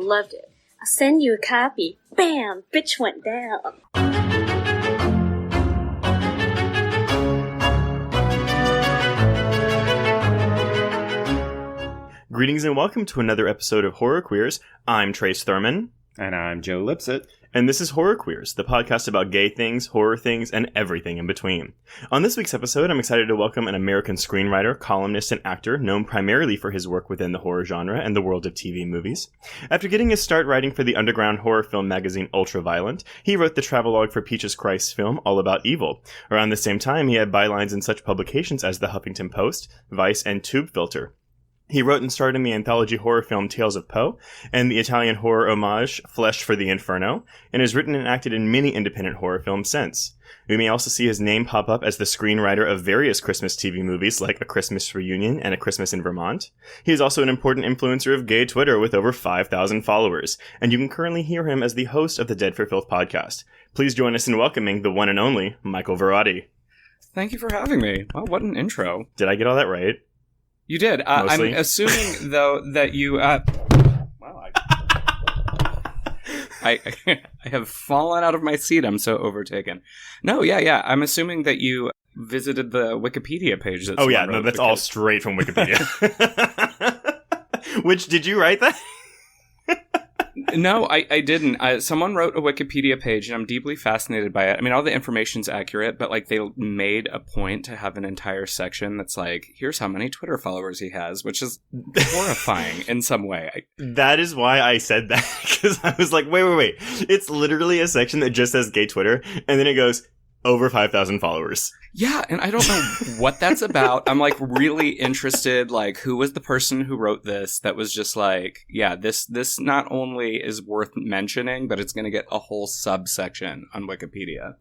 loved it. I'll send you a copy. Bam! Bitch went down. Greetings and welcome to another episode of Horror Queers. I'm Trace Thurman. And I'm Joe Lipsett. And this is Horror Queers, the podcast about gay things, horror things, and everything in between. On this week's episode, I'm excited to welcome an American screenwriter, columnist, and actor known primarily for his work within the horror genre and the world of TV movies. After getting his start writing for the underground horror film magazine Ultraviolent, he wrote the travelogue for Peaches Christ's film All About Evil. Around the same time, he had bylines in such publications as The Huffington Post, Vice, and Tube Filter. He wrote and starred in the anthology horror film Tales of Poe, and the Italian horror homage Flesh for the Inferno, and has written and acted in many independent horror films since. We may also see his name pop up as the screenwriter of various Christmas TV movies like A Christmas Reunion and A Christmas in Vermont. He is also an important influencer of gay Twitter with over 5,000 followers, and you can currently hear him as the host of the Dead For Filth podcast. Please join us in welcoming the one and only Michael Varrati. Thank you for having me. Wow, what an intro. Did I get all that right? You did. I'm assuming, though, that you... wow, I have fallen out of my seat. I'm so overtaken. No, yeah. I'm assuming that you visited the Wikipedia page. Oh, yeah. No, that's all straight from Wikipedia. Which, did you write that? No, I didn't. Someone wrote a Wikipedia page, and I'm deeply fascinated by it. I mean, all the information's accurate, but like they made a point to have an entire section that's like, here's how many Twitter followers he has, which is horrifying in some way. That is why I said that, because I was like, wait. It's literally a section that just says gay Twitter, and then it goes, over 5,000 followers. Yeah, and I don't know what that's about. I'm like really interested, like who was the person who wrote this that was just like, yeah, this not only is worth mentioning, but it's going to get a whole subsection on Wikipedia.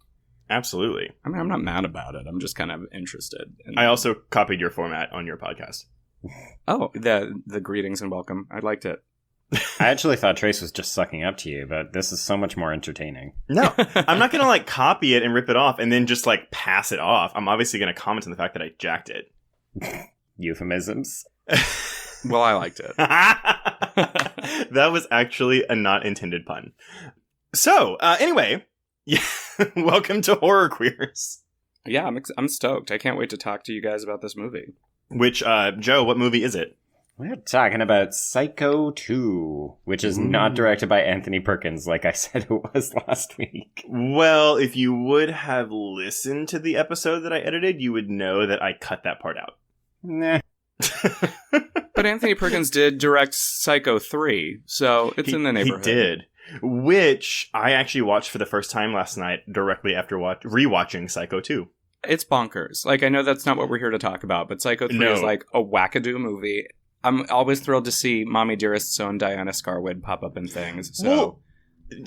Absolutely. I mean, I'm not mad about it. I'm just kind of interested. I also copied your format on your podcast. Oh, the greetings and welcome. I liked it. I actually thought Trace was just sucking up to you, but this is so much more entertaining. No, I'm not going to like copy it and rip it off and then just like pass it off. I'm obviously going to comment on the fact that I jacked it. Euphemisms. Well, I liked it. That was actually a not intended pun. So, anyway, yeah, welcome to Horror Queers. Yeah, I'm stoked. I can't wait to talk to you guys about this movie. Which, Joe, what movie is it? We're talking about Psycho 2, which is not directed by Anthony Perkins, like I said it was last week. Well, if you would have listened to the episode that I edited, you would know that I cut that part out. Nah. But Anthony Perkins did direct Psycho 3, so it's in the neighborhood. He did. Which I actually watched for the first time last night, directly after rewatching Psycho 2. It's bonkers. Like, I know that's not what we're here to talk about, but Psycho 3 is like a wackadoo movie. I'm always thrilled to see Mommy Dearest's own Diana Scarwood pop up in things. So, well,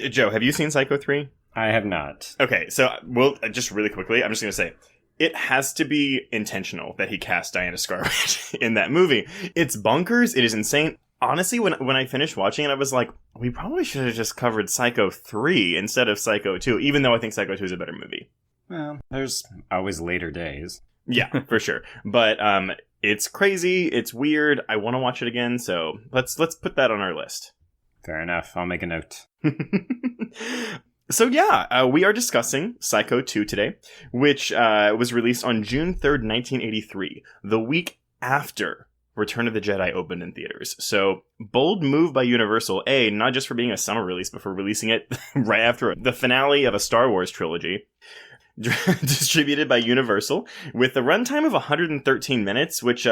Joe, have you seen Psycho 3? I have not. Okay, so we'll just really quickly, I'm just going to say, it has to be intentional that he cast Diana Scarwood in that movie. It's bonkers. It is insane. Honestly, when I finished watching it, I was like, we probably should have just covered Psycho 3 instead of Psycho 2, even though I think Psycho 2 is a better movie. Well, there's always later days. Yeah, for sure. But it's crazy. It's weird. I want to watch it again. So let's put that on our list. Fair enough. I'll make a note. So yeah, we are discussing Psycho 2 today, which was released on June 3rd, 1983, the week after Return of the Jedi opened in theaters. So bold move by Universal, not just for being a summer release, but for releasing it right after the finale of a Star Wars trilogy. Distributed by Universal, with a runtime of 113 minutes, which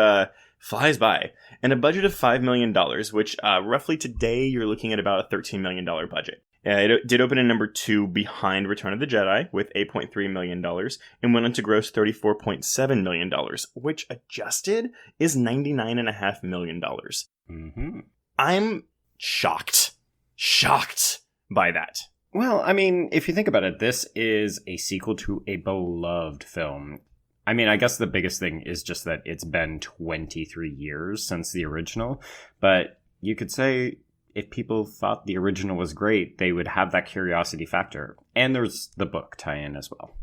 flies by, and a budget of $5 million, which roughly today you're looking at about a $13 million budget. It did open in number 2 behind Return of the Jedi with $8.3 million and went on to gross $34.7 million, which adjusted is $99.5 million. Mm-hmm. I'm shocked by that. Well, I mean, if you think about it, this is a sequel to a beloved film. I mean, I guess the biggest thing is just that it's been 23 years since the original, but you could say if people thought the original was great, they would have that curiosity factor. And there's the book tie-in as well.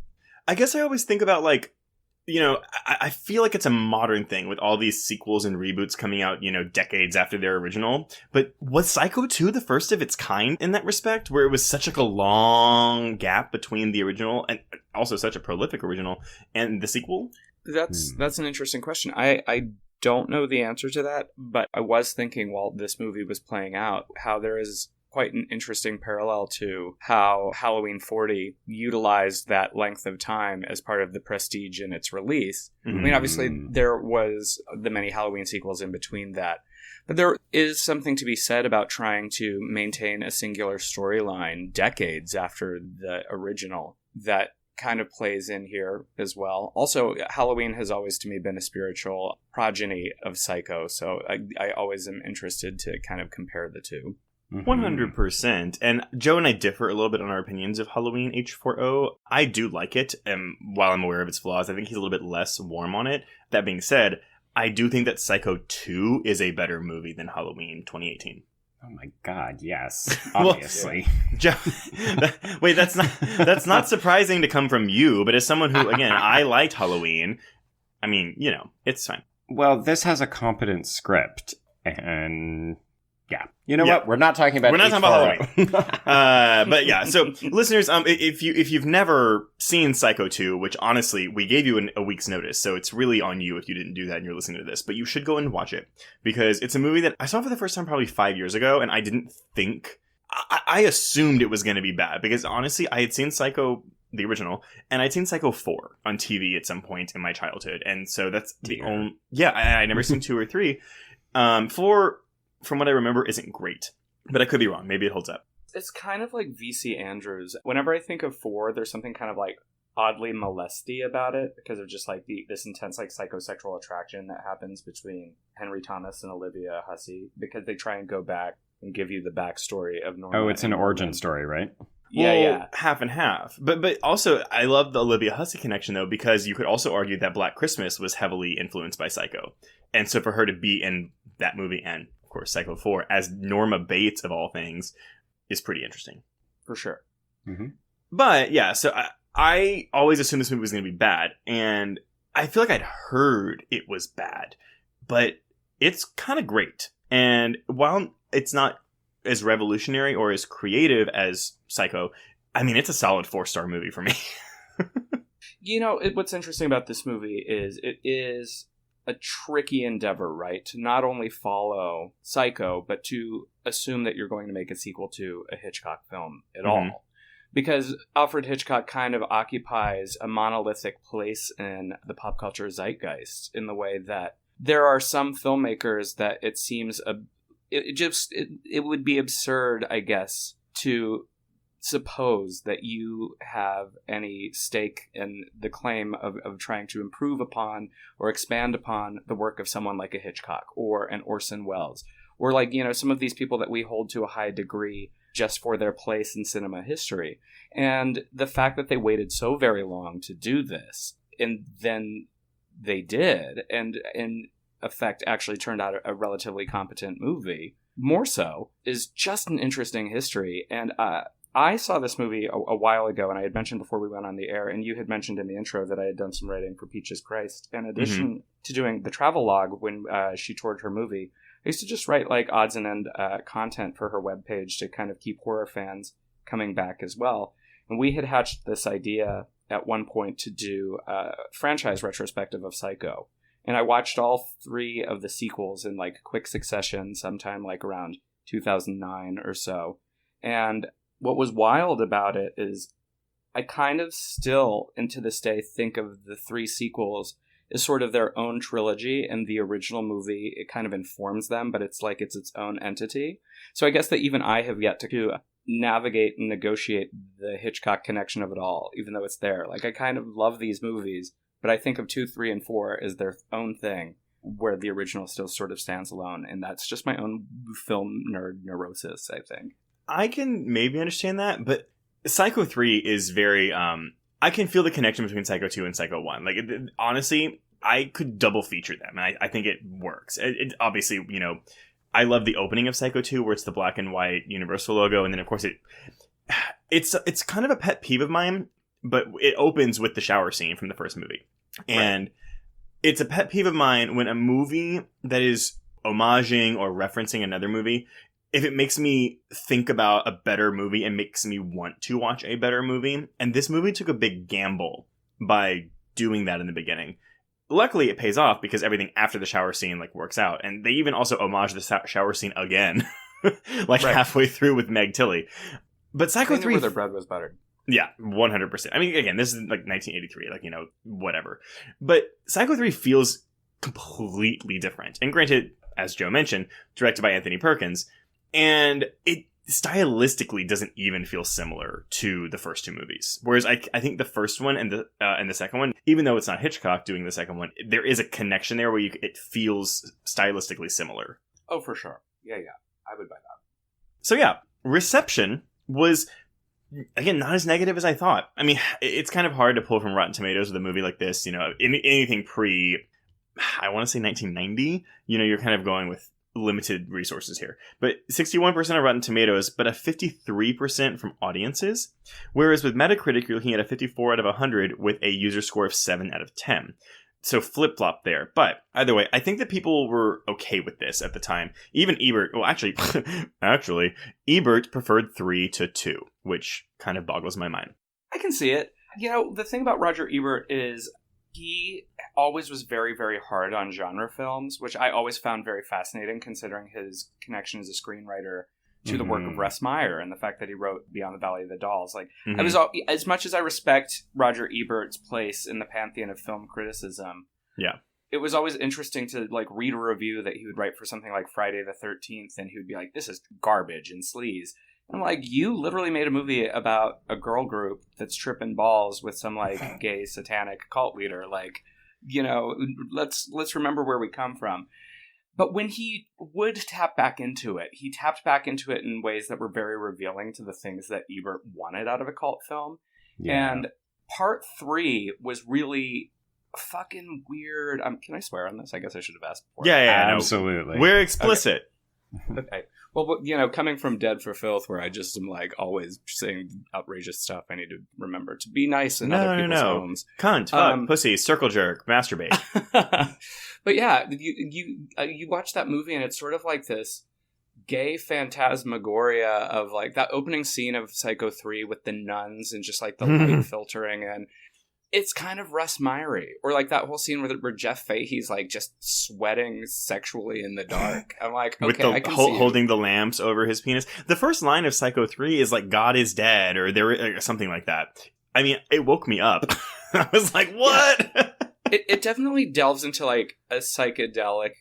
I guess I always think about, like, you know, I feel like it's a modern thing with all these sequels and reboots coming out, you know, decades after their original. But was Psycho 2 the first of its kind in that respect, where it was such like a long gap between the original and also such a prolific original and the sequel? That's an interesting question. I don't know the answer to that, but I was thinking while this movie was playing out how there is quite an interesting parallel to how Halloween 40 utilized that length of time as part of the prestige in its release. I mean, obviously, there was the many Halloween sequels in between that. But there is something to be said about trying to maintain a singular storyline decades after the original that kind of plays in here as well. Also, Halloween has always to me been a spiritual progeny of Psycho, so I always am interested to kind of compare the two. 100%. And Joe and I differ a little bit on our opinions of Halloween H4O. I do like it, and while I'm aware of its flaws, I think he's a little bit less warm on it. That being said, I do think that Psycho 2 is a better movie than Halloween 2018. Oh my god, yes. Obviously. Joe, wait, that's not surprising to come from you, but as someone who, again, I liked Halloween, I mean, you know, it's fine. Well, this has a competent script, and yeah. You know what? We're not talking about Halloween. But yeah, so listeners, if you've never seen Psycho 2, which honestly, we gave you a week's notice, so it's really on you if you didn't do that and you're listening to this, but you should go and watch it because it's a movie that I saw for the first time probably 5 years ago, and I didn't think, I assumed it was going to be bad because honestly, I had seen Psycho, the original, and I'd seen Psycho 4 on TV at some point in my childhood, and so that's the only, I never seen 2 or 3. 4, from what I remember, isn't great. But I could be wrong. Maybe it holds up. It's kind of like V.C. Andrews. Whenever I think of 4, there's something kind of like oddly molesty about it because of just like this intense like psychosexual attraction that happens between Henry Thomas and Olivia Hussey because they try and go back and give you the backstory of Norma. Oh, it's an origin story, right? Yeah. Half and half. But also, I love the Olivia Hussey connection, though, because you could also argue that Black Christmas was heavily influenced by Psycho. And so for her to be in that movie and course, Psycho 4 as Norma Bates of all things is pretty interesting for sure. But yeah, so I always assumed this movie was going to be bad, and I feel like I'd heard it was bad, but it's kind of great. And while it's not as revolutionary or as creative as Psycho, I mean, it's a solid 4-star movie for me. You know, what's interesting about this movie is it is a tricky endeavor, right? To not only follow Psycho, but to assume that you're going to make a sequel to a Hitchcock film at all. Because Alfred Hitchcock kind of occupies a monolithic place in the pop culture zeitgeist in the way that there are some filmmakers that it seems it would be absurd, I guess, to suppose that you have any stake in the claim of trying to improve upon or expand upon the work of someone like a Hitchcock or an Orson Welles or like, you know, some of these people that we hold to a high degree just for their place in cinema history. And the fact that they waited so very long to do this and then they did and in effect actually turned out a relatively competent movie more so is just an interesting history. And I saw this movie a while ago, and I had mentioned before we went on the air, and you had mentioned in the intro that I had done some writing for Peaches Christ. In addition to doing the travel log when she toured her movie, I used to just write like odds and end content for her webpage to kind of keep horror fans coming back as well. And we had hatched this idea at one point to do a franchise retrospective of Psycho. And I watched all 3 of the sequels in like quick succession sometime like around 2009 or so. And what was wild about it is I kind of still, and to this day, think of the 3 sequels as sort of their own trilogy, and the original movie, it kind of informs them, but it's like it's its own entity. So I guess that even I have yet to navigate and negotiate the Hitchcock connection of it all, even though it's there. Like, I kind of love these movies, but I think of 2, 3, and 4 as their own thing, where the original still sort of stands alone, and that's just my own film nerd neurosis, I think. I can maybe understand that, but Psycho 3 is very, I can feel the connection between Psycho 2 and Psycho 1. Like, honestly, I could double feature them, and I think it works. It obviously, you know, I love the opening of Psycho 2, where it's the black and white Universal logo, and then, of course, it's kind of a pet peeve of mine, but it opens with the shower scene from the first movie. And it's a pet peeve of mine when a movie that is homaging or referencing another movie, if it makes me think about a better movie and makes me want to watch a better movie. And this movie took a big gamble by doing that in the beginning. Luckily, it pays off because everything after the shower scene like works out. And they even also homage the shower scene again, halfway through with Meg Tilly. But Psycho 3... where their bread was buttered. Yeah, 100%. I mean, again, this is like 1983, like, whatever. But Psycho 3 feels completely different. And granted, as Joe mentioned, directed by Anthony Perkins, and it stylistically doesn't even feel similar to the first two movies. Whereas I think the first one and the second one, even though it's not Hitchcock doing the second one, there is a connection there where it feels stylistically similar. Oh, for sure. Yeah, I would buy that. So yeah, reception was, again, not as negative as I thought. I mean, it's kind of hard to pull from Rotten Tomatoes with a movie like this. Anything pre, I want to say 1990. You're kind of going with limited resources here. But 61% of Rotten Tomatoes, but a 53% from audiences. Whereas with Metacritic, you're looking at a 54 out of 100 with a user score of 7 out of 10. So flip-flop there. But either way, I think that people were okay with this at the time. Even Ebert, well, actually, Ebert preferred 3 to 2, which kind of boggles my mind. I can see it. The thing about Roger Ebert is he always was very, very hard on genre films, which I always found very fascinating considering his connection as a screenwriter to the work of Russ Meyer and the fact that he wrote Beyond the Valley of the Dolls. I was as much as I respect Roger Ebert's place in the pantheon of film criticism. Yeah. It was always interesting to read a review that he would write for something like Friday the 13th, and he would be like, "This is garbage and sleaze." I'm like, you literally made a movie about a girl group that's tripping balls with some gay satanic cult leader. Let's remember where we come from. But when he would tap back into it, he tapped back into it in ways that were very revealing to the things that Ebert wanted out of a cult film. Yeah. And part 3 was really fucking weird. Can I swear on this? I guess I should have asked before. Yeah, absolutely. No. We're explicit. Okay. Well, coming from Dead for Filth, where I just am always saying outrageous stuff, I need to remember to be nice in other people's homes. Cunt, fuck, pussy, circle jerk, masturbate. But yeah, you watch that movie and it's sort of like this gay phantasmagoria of that opening scene of Psycho 3 with the nuns and just the light filtering, and it's kind of Russ Meyer-y. Or that whole scene where Jeff Fahey's just sweating sexually in the dark. I'm like, okay, with I can see holding the lamps over his penis. The first line of Psycho 3 is God is dead, or there something like that. I mean, it woke me up. I was like, what? Yeah. It definitely delves into a psychedelic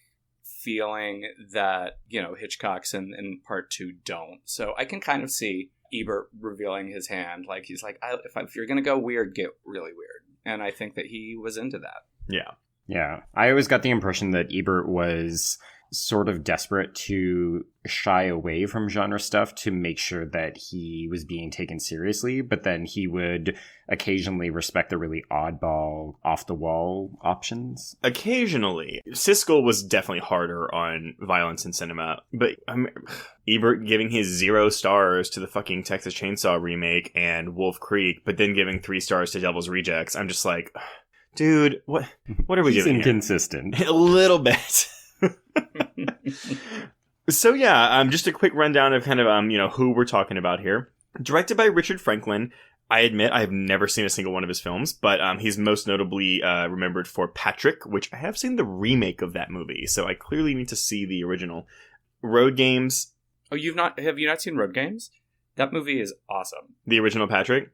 feeling that, Hitchcock's in part 2 don't. So I can kind of see Ebert revealing his hand. He's like, if you're going to go weird, get really weird. And I think that he was into that. Yeah. Yeah. I always got the impression that Ebert was sort of desperate to shy away from genre stuff to make sure that he was being taken seriously, but then he would occasionally respect the really oddball, off-the-wall options. Occasionally. Siskel was definitely harder on violence in cinema, but Ebert giving his 0 stars to the fucking Texas Chainsaw remake and Wolf Creek, but then giving 3 stars to Devil's Rejects. I'm just like, dude, what are we doing here? He's inconsistent. A little bit. So yeah, just a quick rundown of kind of who we're talking about here. Directed by Richard Franklin. I admit I have never seen a single one of his films, but he's most notably remembered for Patrick, which I have seen the remake of that movie, so I clearly need to see the original. Road Games. Oh, have you not seen Road Games? That movie is awesome. The original Patrick?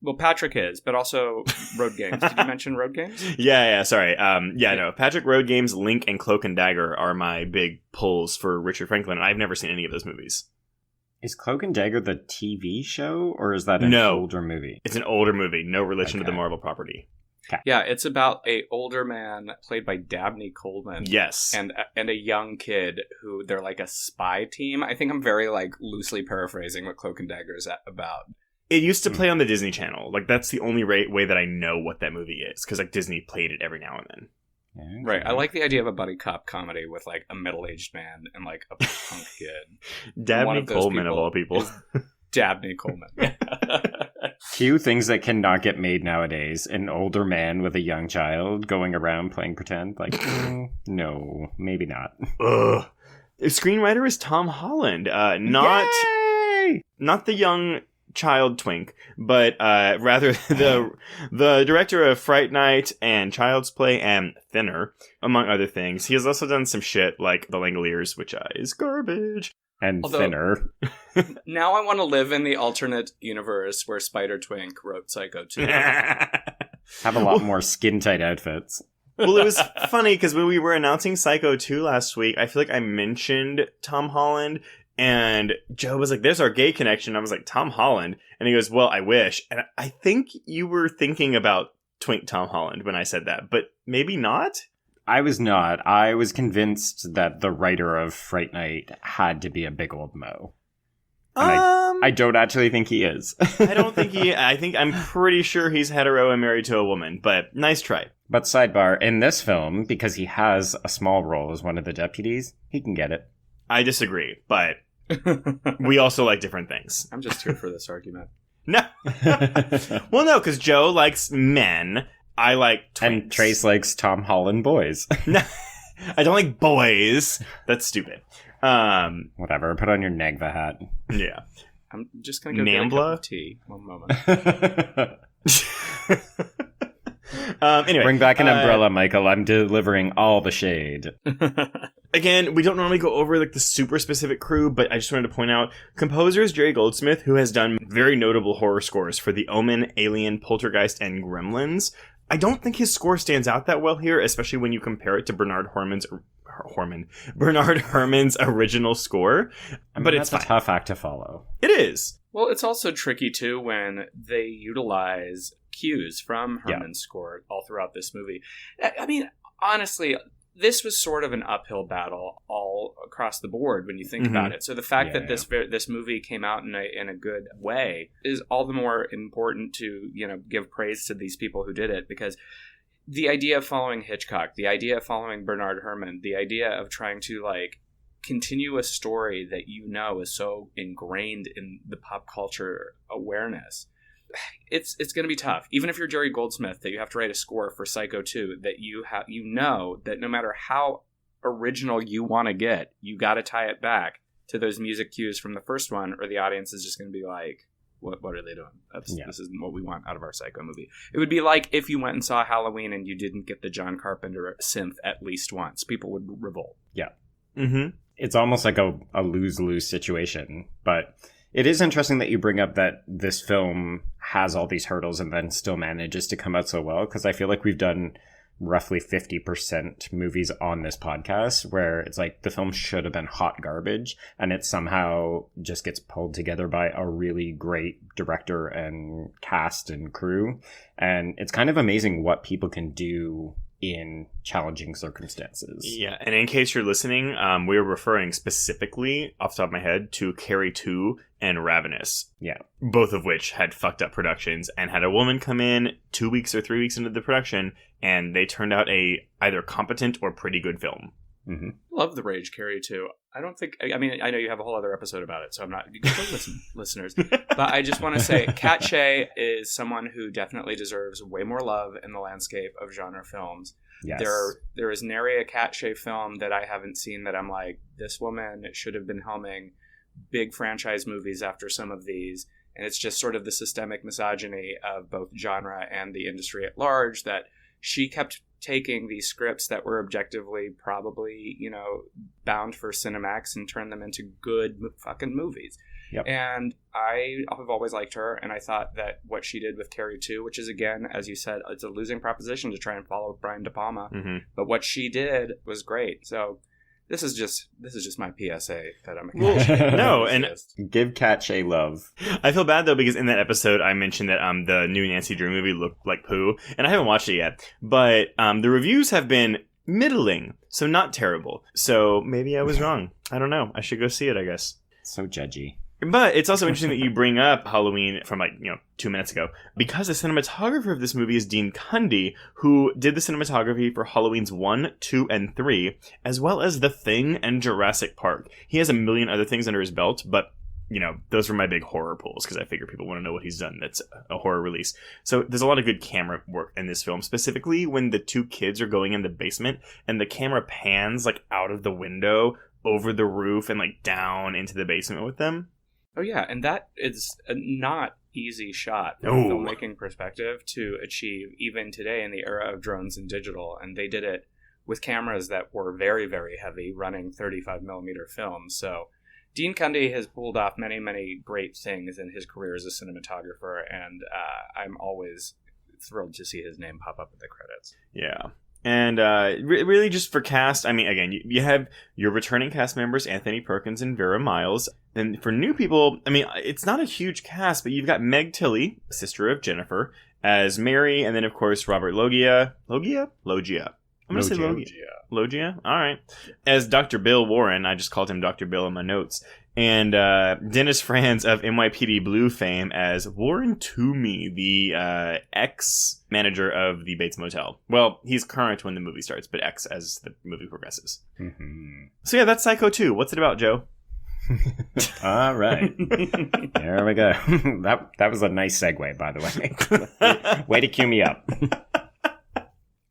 Well, Patrick is, but also Road Games. Did you mention Road Games? Yeah, sorry. No. Patrick, Road Games, Link, and Cloak and Dagger are my big pulls for Richard Franklin, and I've never seen any of those movies. Is Cloak and Dagger the TV show, or is that an older movie? It's an older movie, no relation to the Marvel property. Okay. Yeah, it's about a older man played by Dabney Coleman. Yes. And a young kid who they're a spy team. I think I'm very loosely paraphrasing what Cloak and Dagger is about. It used to play on the Disney Channel. That's the only way that I know what that movie is, because Disney played it every now and then. Okay. Right. I like the idea of a buddy cop comedy with a middle-aged man and a punk kid. Dabney Coleman of all people. Dabney Coleman. Few things that cannot get made nowadays. An older man with a young child going around playing pretend. Like, no, maybe not. Ugh. The screenwriter is Tom Holland. Not the young child twink, but rather the director of Fright Night and Child's Play and Thinner, among other things. He has also done some shit like The Langoliers, which is garbage. And Thinner. Now I want to live in the alternate universe where Spider Twink wrote Psycho 2. Have a lot more skin-tight outfits. Well, it was funny because when we were announcing Psycho 2 last week, I feel like I mentioned Tom Holland, and Joe was like, there's our gay connection. I was like, Tom Holland? And he goes, well, I wish. And I think you were thinking about Twink Tom Holland when I said that, but maybe not? I was not. I was convinced that the writer of Fright Night had to be a big old mo. And I don't actually think he is. I'm pretty sure he's hetero and married to a woman, but nice try. But sidebar, in this film, because he has a small role as one of the deputies, he can get it. I disagree, but we also like different things. I'm just here for this argument. No. Well, no, because Joe likes men. I like twinks. And Trace likes Tom Holland boys. No, I don't like boys. That's stupid. Whatever. Put on your Negva hat. Yeah. I'm just going to go Nambla? get a cup of tea. One moment. Anyway. Bring back an umbrella, Michael. I'm delivering all the shade. Again, we don't normally go over like the super specific crew, but I just wanted to point out composer is Jerry Goldsmith, who has done very notable horror scores for The Omen, Alien, Poltergeist, and Gremlins. I don't think his score stands out that well here, especially when you compare it to Bernard Herrmann's original score. But it's a tough act to follow. It is. Well, it's also tricky too when they utilize cues from Herrmann's score all throughout this movie. I mean, honestly, this was sort of an uphill battle all across the board when you think about it. So the fact that this movie came out in a good way is all the more important to, give praise to these people who did it, because the idea of following Hitchcock, the idea of following Bernard Herrmann, the idea of trying to continue a story that is so ingrained in the pop culture awareness. It's going to be tough. Even if you're Jerry Goldsmith, that you have to write a score for Psycho 2, that that no matter how original you want to get, you got to tie it back to those music cues from the first one, or the audience is just going to be like, what are they doing? This isn't what we want out of our Psycho movie. It would be like if you went and saw Halloween and you didn't get the John Carpenter synth at least once. People would revolt. Yeah. Mm-hmm. It's almost like a lose-lose situation, but it is interesting that you bring up that this film has all these hurdles and then still manages to come out so well, because I feel like we've done roughly 50% movies on this podcast where it's like the film should have been hot garbage, and it somehow just gets pulled together by a really great director and cast and crew. And it's kind of amazing what people can do in challenging circumstances. Yeah, and in case you're listening, we were referring specifically, off the top of my head, to Carrie 2 and Ravenous. Yeah. Both of which had fucked up productions and had a woman come in 2 weeks or 3 weeks into the production, and they turned out a either competent or pretty good film. Mm-hmm. Love The Rage, Carrie 2. I don't think... I mean, I know you have a whole other episode about it, so I'm not... You can still listen, listeners. But I just want to say, Kat Shea is someone who definitely deserves way more love in the landscape of genre films. Yes. There is nary a Kat Shea film that I haven't seen that I'm like, this woman should have been helming big franchise movies after some of these. And it's just sort of the systemic misogyny of both genre and the industry at large, that she kept taking these scripts that were objectively probably, bound for Cinemax and turned them into good fucking movies. Yep. And I have always liked her, and I thought that what she did with Carrie 2, which is, again, as you said, it's a losing proposition to try and follow Brian De Palma, but what she did was great. So this is just my PSA that I'm and give Kat Shea love. I feel bad though, because in that episode I mentioned that the new Nancy Drew movie looked like poo, and I haven't watched it yet, but the reviews have been middling, so not terrible. So maybe I was wrong. I don't know. I should go see it, I guess. So judgy. But it's also interesting that you bring up Halloween from 2 minutes ago, because the cinematographer of this movie is Dean Cundy, who did the cinematography for Halloween's 1, 2, and 3, as well as The Thing and Jurassic Park. He has a million other things under his belt, but those were my big horror pulls because I figure people want to know what he's done that's a horror release. So there's a lot of good camera work in this film, specifically when the two kids are going in the basement and the camera pans like out of the window over the roof and like down into the basement with them. Oh yeah, and that is a not easy shot from a filmmaking perspective to achieve even today in the era of drones and digital, and they did it with cameras that were very, very heavy, running 35mm film. So Dean Cundey has pulled off many, many great things in his career as a cinematographer, and I'm always thrilled to see his name pop up in the credits. Yeah. And really just for cast, I mean, again, you have your returning cast members, Anthony Perkins and Vera Miles. Then for new people, I mean, it's not a huge cast, but you've got Meg Tilly, sister of Jennifer, as Mary, and then, of course, Robert Loggia? I'm going to say Loggia? All right. As Dr. Bill Warren. I just called him Dr. Bill in my notes. And Dennis Franz of NYPD Blue fame as Warren Toomey, the ex-manager of the Bates Motel. Well, he's current when the movie starts, but ex as the movie progresses. Mm-hmm. So yeah, that's Psycho 2. What's it about, Joe? All right. There we go. That was a nice segue, by the way. Way to cue me up.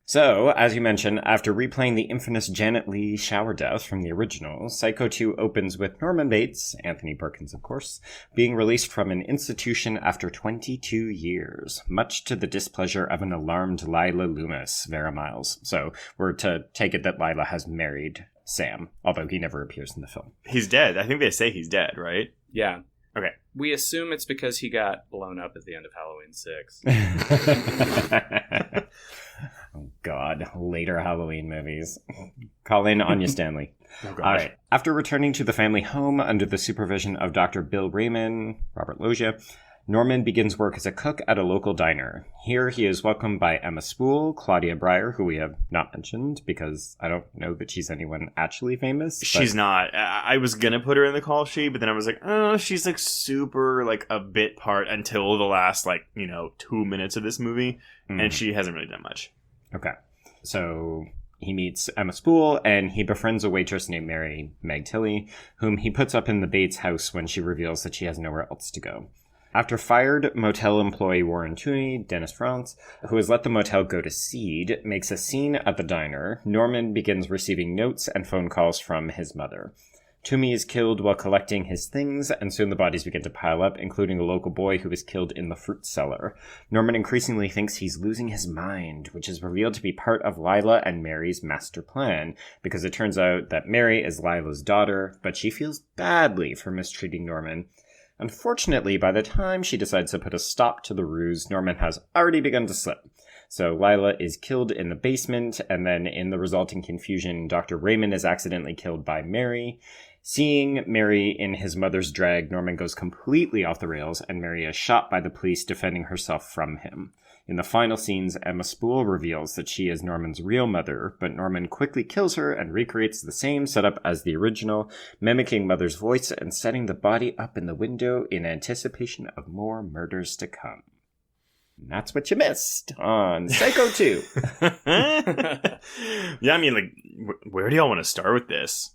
So, as you mentioned, after replaying the infamous Janet Leigh shower death from the original, Psycho 2 opens with Norman Bates, Anthony Perkins of course, being released from an institution after 22 years, much to the displeasure of an alarmed Lila Loomis, Vera Miles. So, we're to take it that Lila has married Sam, although he never appears in the film. He's dead. I think they say he's dead, right? Yeah. Okay. We assume it's because he got blown up at the end of Halloween 6. Oh, God. Later Halloween movies. Call in Anya Stanley. Oh, gosh. All right. After returning to the family home under the supervision of Dr. Bill Raymond, Robert Loggia, Norman begins work as a cook at a local diner. Here he is welcomed by Emma Spool, Claudia Breyer, who we have not mentioned because I don't know that she's anyone actually famous. She's not. I was going to put her in the call sheet, but then I was like, oh, she's like super like a bit part until the last 2 minutes of this movie. Mm. And she hasn't really done much. Okay. So he meets Emma Spool and he befriends a waitress named Meg Tilly, whom he puts up in the Bates house when she reveals that she has nowhere else to go. After fired motel employee Warren Toomey, Dennis Franz, who has let the motel go to seed, makes a scene at the diner, Norman begins receiving notes and phone calls from his mother. Toomey is killed while collecting his things, and soon the bodies begin to pile up, including a local boy who was killed in the fruit cellar. Norman increasingly thinks he's losing his mind, which is revealed to be part of Lila and Mary's master plan, because it turns out that Mary is Lila's daughter, but she feels badly for mistreating Norman. Unfortunately, by the time she decides to put a stop to the ruse, Norman has already begun to slip. So Lila is killed in the basement, and then in the resulting confusion, Dr. Raymond is accidentally killed by Mary. Seeing Mary in his mother's drag, Norman goes completely off the rails, and Mary is shot by the police defending herself from him. In the final scenes, Emma Spool reveals that she is Norman's real mother, but Norman quickly kills her and recreates the same setup as the original, mimicking Mother's voice and setting the body up in the window in anticipation of more murders to come. And that's what you missed on Psycho 2. Yeah, I mean, where do y'all want to start with this?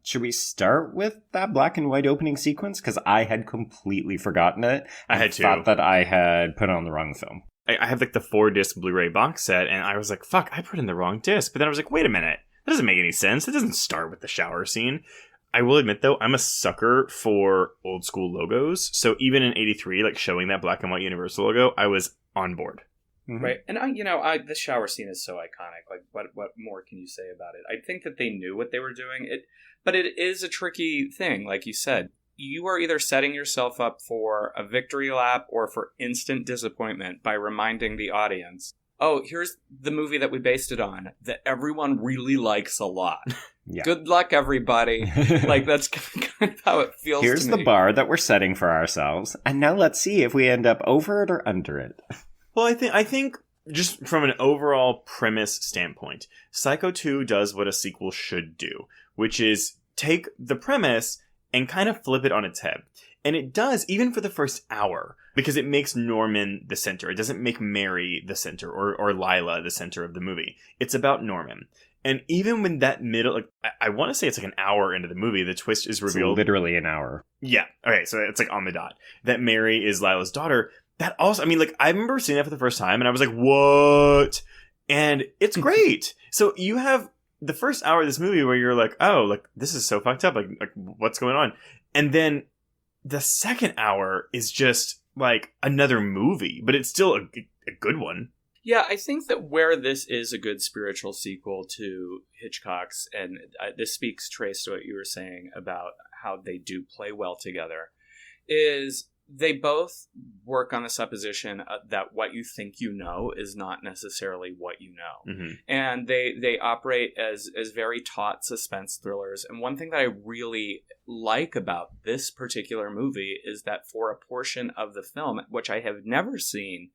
Should we start with that black and white opening sequence? Because I had completely forgotten it. I had to. Thought that I had put on the wrong film. I have the 4-disc Blu-ray box set, and I was like, fuck, I put in the wrong disc. But then I was like, wait a minute. That doesn't make any sense. It doesn't start with the shower scene. I will admit, though, I'm a sucker for old school logos. So even in 83, showing that black and white Universal logo, I was on board. Mm-hmm. Right. And the shower scene is so iconic. What more can you say about it? I think that they knew what they were doing. But it is a tricky thing, like you said. You are either setting yourself up for a victory lap or for instant disappointment by reminding the audience, oh, here's the movie that we based it on that everyone really likes a lot. Yeah. Good luck, everybody. That's kind of how it feels. Here's to me. The bar that we're setting for ourselves. And now let's see if we end up over it or under it. Well, I think just from an overall premise standpoint, Psycho 2 does what a sequel should do, which is take the premise and kind of flip it on its head. And it does, even for the first hour, because it makes Norman the center. It doesn't make Mary the center or Lila the center of the movie. It's about Norman. And even when that middle, like, I want to say it's like an hour into the movie, the twist is revealed. It's literally an hour. Yeah. Okay, so it's like on the dot. That Mary is Lila's daughter. That also, I mean, like, I remember seeing that for the first time, and I was like, what? And it's great. So you have the first hour of this movie where you're like, oh, like, this is so fucked up. Like what's going on? And then the second hour is just like another movie, but it's still a good one. Yeah, I think that where this is a good spiritual sequel to Hitchcock's, and this speaks, Trace, to what you were saying about how they do play well together, is they both work on the supposition that what you think you know is not necessarily what you know. Mm-hmm. And they operate as very taut suspense thrillers. And one thing that I really like about this particular movie is that for a portion of the film, which I have never seen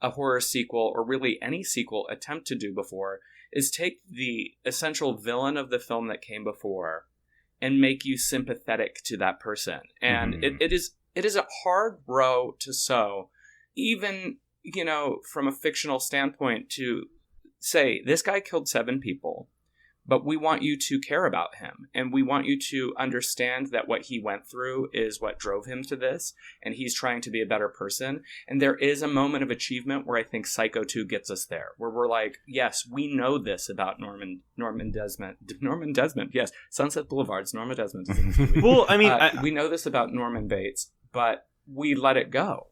a horror sequel or really any sequel attempt to do before, is take the essential villain of the film that came before and make you sympathetic to that person. And it is a hard row to sow, even, you know, from a fictional standpoint, to say this guy killed 7 people, but we want you to care about him, and we want you to understand that what he went through is what drove him to this, and he's trying to be a better person. And there is a moment of achievement where I think Psycho 2 gets us there, where we're like, yes, we know this about Norman Desmond, yes, Sunset Boulevard's Norman Desmond is in this movie. Well, I mean, we know this about Norman Bates, but we let it go.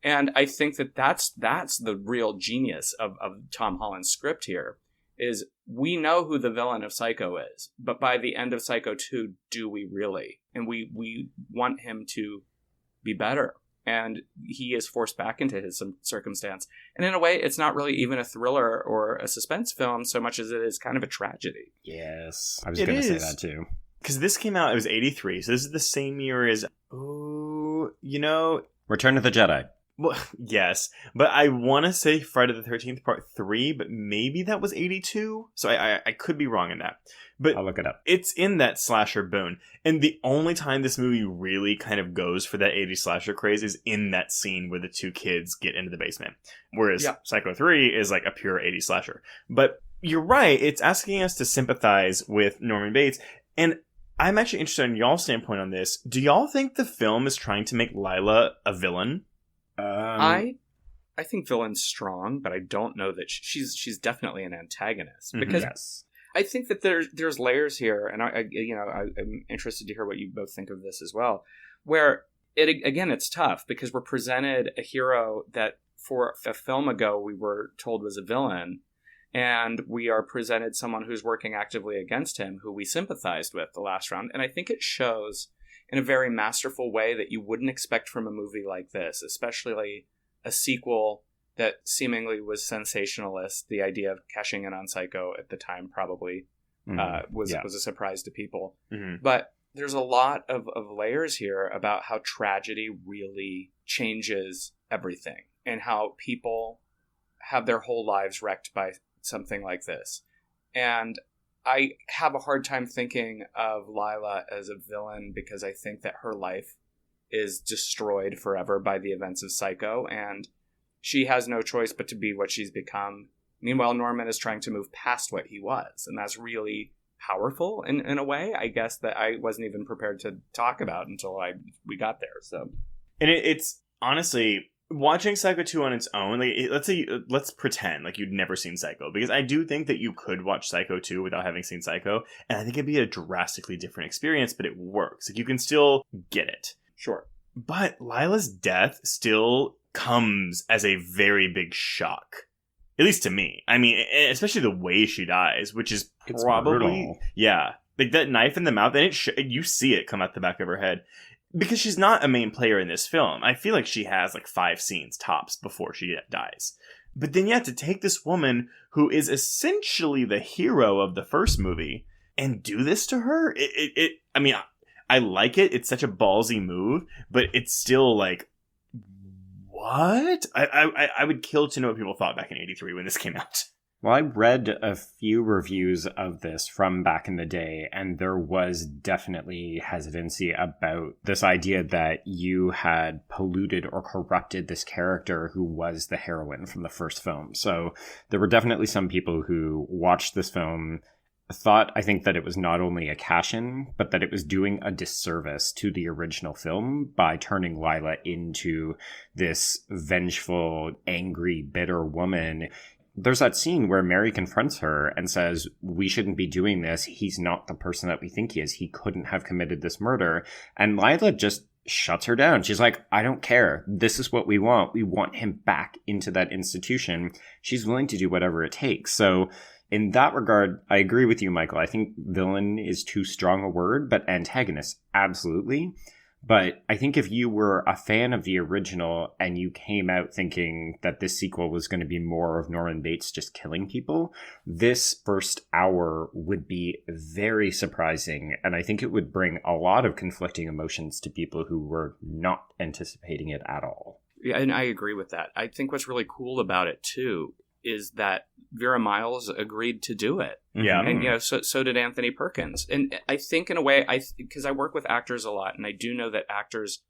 And I think that that's the real genius of Tom Holland's script here, is we know who the villain of Psycho is, but by the end of Psycho 2, do we really? And we want him to be better. And he is forced back into his circumstance. And in a way, it's not really even a thriller or a suspense film so much as it is kind of a tragedy. Yes. I was going to say that too. Because this came out, it was 83, so this is the same year as, Return of the Jedi. Well, yes, but I want to say Friday the 13th Part 3, but maybe that was 82, so I could be wrong in that. But I'll look it up. It's in that slasher boon, and the only time this movie really kind of goes for that 80s slasher craze is in that scene where the 2 kids get into the basement, whereas Psycho 3 is like a pure 80s slasher. But you're right, it's asking us to sympathize with Norman Bates, and I'm actually interested in y'all's standpoint on this. Do y'all think the film is trying to make Lila a villain? I think villain's strong, but I don't know that she's definitely an antagonist, because I think that there's layers here, and I'm interested to hear what you both think of this as well. Where it's tough because we're presented a hero that for a film ago we were told was a villain, and we are presented someone who's working actively against him, who we sympathized with the last round, and I think it shows in a very masterful way that you wouldn't expect from a movie like this, especially a sequel that seemingly was sensationalist. The idea of cashing in on Psycho at the time probably was a surprise to people. Mm-hmm. But there's a lot of layers here about how tragedy really changes everything, and how people have their whole lives wrecked by something like this. And I have a hard time thinking of Lila as a villain because I think that her life is destroyed forever by the events of Psycho, and she has no choice but to be what she's become. Meanwhile, Norman is trying to move past what he was, and that's really powerful in a way, I guess, that I wasn't even prepared to talk about until we got there. So, and it's honestly, watching Psycho 2 on its own, like, let's pretend like you'd never seen Psycho, because I do think that you could watch Psycho 2 without having seen Psycho, and I think it'd be a drastically different experience, but it works. Like, you can still get it. Sure. But Lila's death still comes as a very big shock. At least to me. I mean, especially the way she dies, which is probably... Yeah. Like, that knife in the mouth, and you see it come out the back of her head. Because she's not a main player in this film. I feel like she has like 5 scenes tops before she dies. But then to take this woman who is essentially the hero of the first movie and do this to her, I mean, I like it. It's such a ballsy move, but it's still like, what? I would kill to know what people thought back in 83 when this came out. Well, I read a few reviews of this from back in the day, and there was definitely hesitancy about this idea that you had polluted or corrupted this character who was the heroine from the first film. So there were definitely some people who watched this film thought, I think, that it was not only a cash-in, but that it was doing a disservice to the original film by turning Lila into this vengeful, angry, bitter woman. There's that scene where Mary confronts her and says, we shouldn't be doing this. He's not the person that we think he is. He couldn't have committed this murder. And Lila just shuts her down. She's like, I don't care. This is what we want. We want him back into that institution. She's willing to do whatever it takes. So in that regard, I agree with you, Michael. I think villain is too strong a word, but antagonist, absolutely. But I think if you were a fan of the original and you came out thinking that this sequel was going to be more of Norman Bates just killing people, this first hour would be very surprising. And I think it would bring a lot of conflicting emotions to people who were not anticipating it at all. Yeah, and I agree with that. I think what's really cool about it, too, is that Vera Miles agreed to do it. Yeah. And, so did Anthony Perkins. And I think in a way, because I work with actors a lot, and I do know that actors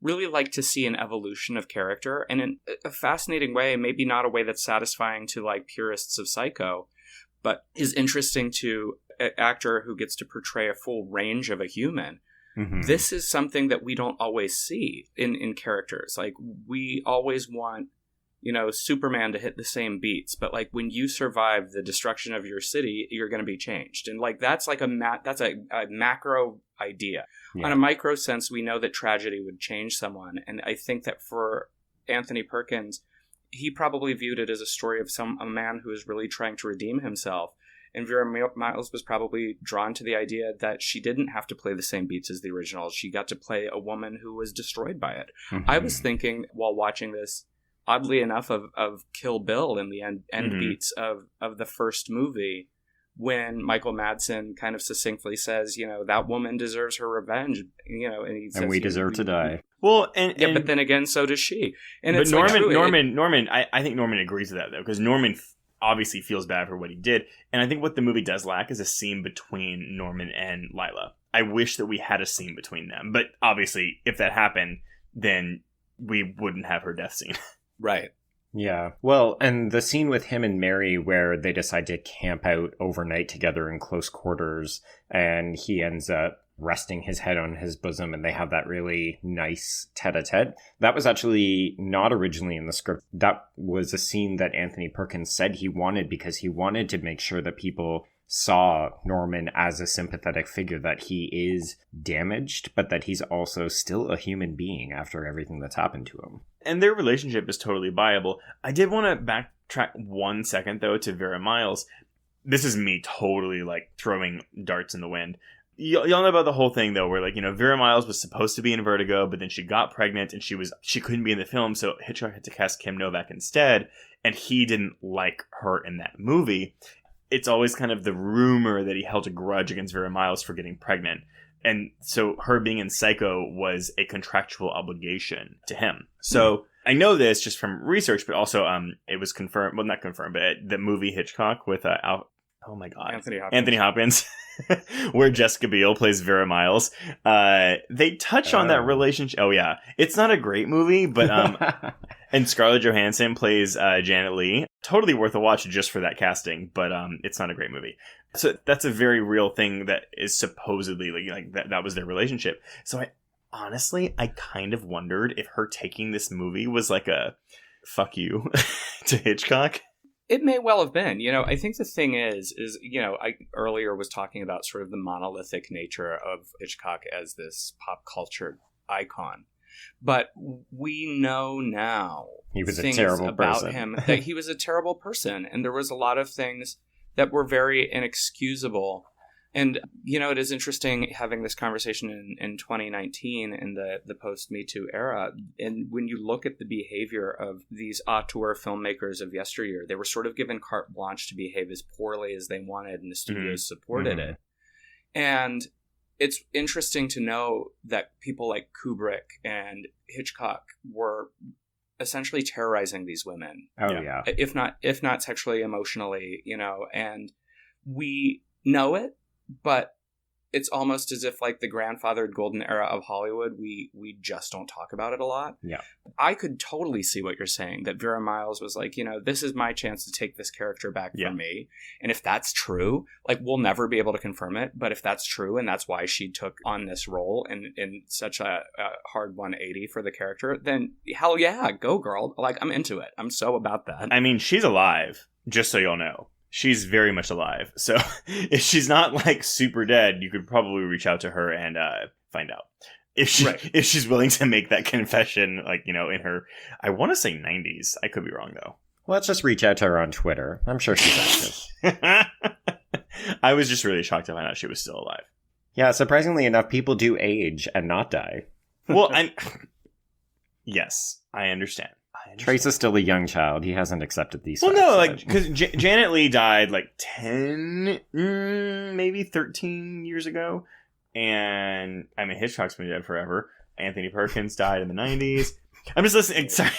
really like to see an evolution of character, and in a fascinating way, maybe not a way that's satisfying to like purists of Psycho, but is interesting to an actor who gets to portray a full range of a human. Mm-hmm. This is something that we don't always see in characters. Like, we always want, Superman to hit the same beats, but like when you survive the destruction of your city, you're going to be changed. And like, that's like a macro idea. Yeah. On a micro sense, we know that tragedy would change someone. And I think that for Anthony Perkins, he probably viewed it as a story of a man who is really trying to redeem himself. And Vera Miles was probably drawn to the idea that she didn't have to play the same beats as the original. She got to play a woman who was destroyed by it. Mm-hmm. I was thinking while watching this, oddly enough, of Kill Bill in the end mm-hmm. beats of the first movie, when Michael Madsen kind of succinctly says, that woman deserves her revenge, and he says, and we deserve to die. Well, but then again, so does she. And but it's Norman, I think Norman agrees with that, though, because Norman obviously feels bad for what he did. And I think what the movie does lack is a scene between Norman and Lila. I wish that we had a scene between them. But obviously, if that happened, then we wouldn't have her death scene. Right. Yeah. Well, and the scene with him and Mary where they decide to camp out overnight together in close quarters, and he ends up resting his head on his bosom, and they have that really nice tete-a-tete. That was actually not originally in the script. That was a scene that Anthony Perkins said he wanted because he wanted to make sure that people saw Norman as a sympathetic figure, that he is damaged, but that he's also still a human being after everything that's happened to him. And their relationship is totally viable. I did want to backtrack 1 second, though, to Vera Miles. This is me totally, throwing darts in the wind. Y'all know about the whole thing, though, where, Vera Miles was supposed to be in Vertigo, but then she got pregnant, and she couldn't be in the film, so Hitchcock had to cast Kim Novak instead, and he didn't like her in that movie. It's always kind of the rumor that he held a grudge against Vera Miles for getting pregnant. And so her being in Psycho was a contractual obligation to him. So I know this just from research, but also it was confirmed. Well, not confirmed, but the movie Hitchcock with Anthony Hopkins, where Jessica Biel plays Vera Miles. They touch on that relationship. Oh, yeah. It's not a great movie, but and Scarlett Johansson plays Janet Leigh. Totally worth a watch just for that casting, but it's not a great movie. So that's a very real thing that is supposedly that was their relationship. So I kind of wondered if her taking this movie was like a fuck you to Hitchcock. It may well have been. I think the thing is I earlier was talking about sort of the monolithic nature of Hitchcock as this pop culture icon. But we know now he was a terrible about person. him that he was a terrible person, and there was a lot of things that were very inexcusable. And it is interesting having this conversation in 2019 in the post Me Too era. And when you look at the behavior of these auteur filmmakers of yesteryear, they were sort of given carte blanche to behave as poorly as they wanted, and the studios supported it. And it's interesting to know that people like Kubrick and Hitchcock were essentially terrorizing these women. Oh, yeah. If not sexually, emotionally, and we know it, but it's almost as if, like, the grandfathered golden era of Hollywood, we just don't talk about it a lot. Yeah. I could totally see what you're saying, that Vera Miles was like, this is my chance to take this character back for me. And if that's true, like, we'll never be able to confirm it, but if that's true and that's why she took on this role in such a hard 180 for the character, then hell yeah, go girl. Like, I'm into it. I'm so about that. I mean, she's alive, just so you'll know. She's very much alive. So if she's not, like, super dead, you could probably reach out to her and find out. If she's willing to make that confession, like, in her, I want to say 90s. I could be wrong, though. Let's just reach out to her on Twitter. I'm sure she's active. I was just really shocked to find out she was still alive. Yeah, surprisingly enough, people do age and not die. Well, yes, I understand. Trace is still a young child. He hasn't accepted these facts. Well, no, like, yet. because Janet Leigh died, like, 10, maybe 13 years ago. And, I mean, Hitchcock's been dead forever. Anthony Perkins died in the 90s. I'm just listening. Sorry.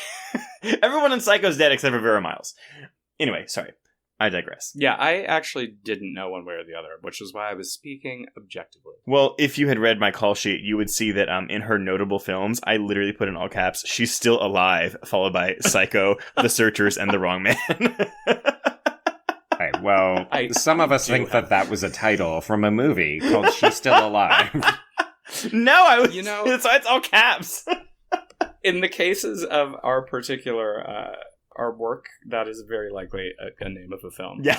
Everyone in Psycho's dead except for Vera Miles. Anyway, sorry. I digress. Yeah, I actually didn't know one way or the other, which is why I was speaking objectively. Well, if you had read my call sheet, you would see that in her notable films, I literally put in all caps, "She's still alive," followed by Psycho, The Searchers, and The Wrong Man. Right, well, some of us think that was a title from a movie called She's Still Alive. No, I was, it's all caps. In the cases of our particular... our work, that is very likely a name of a film. Yeah.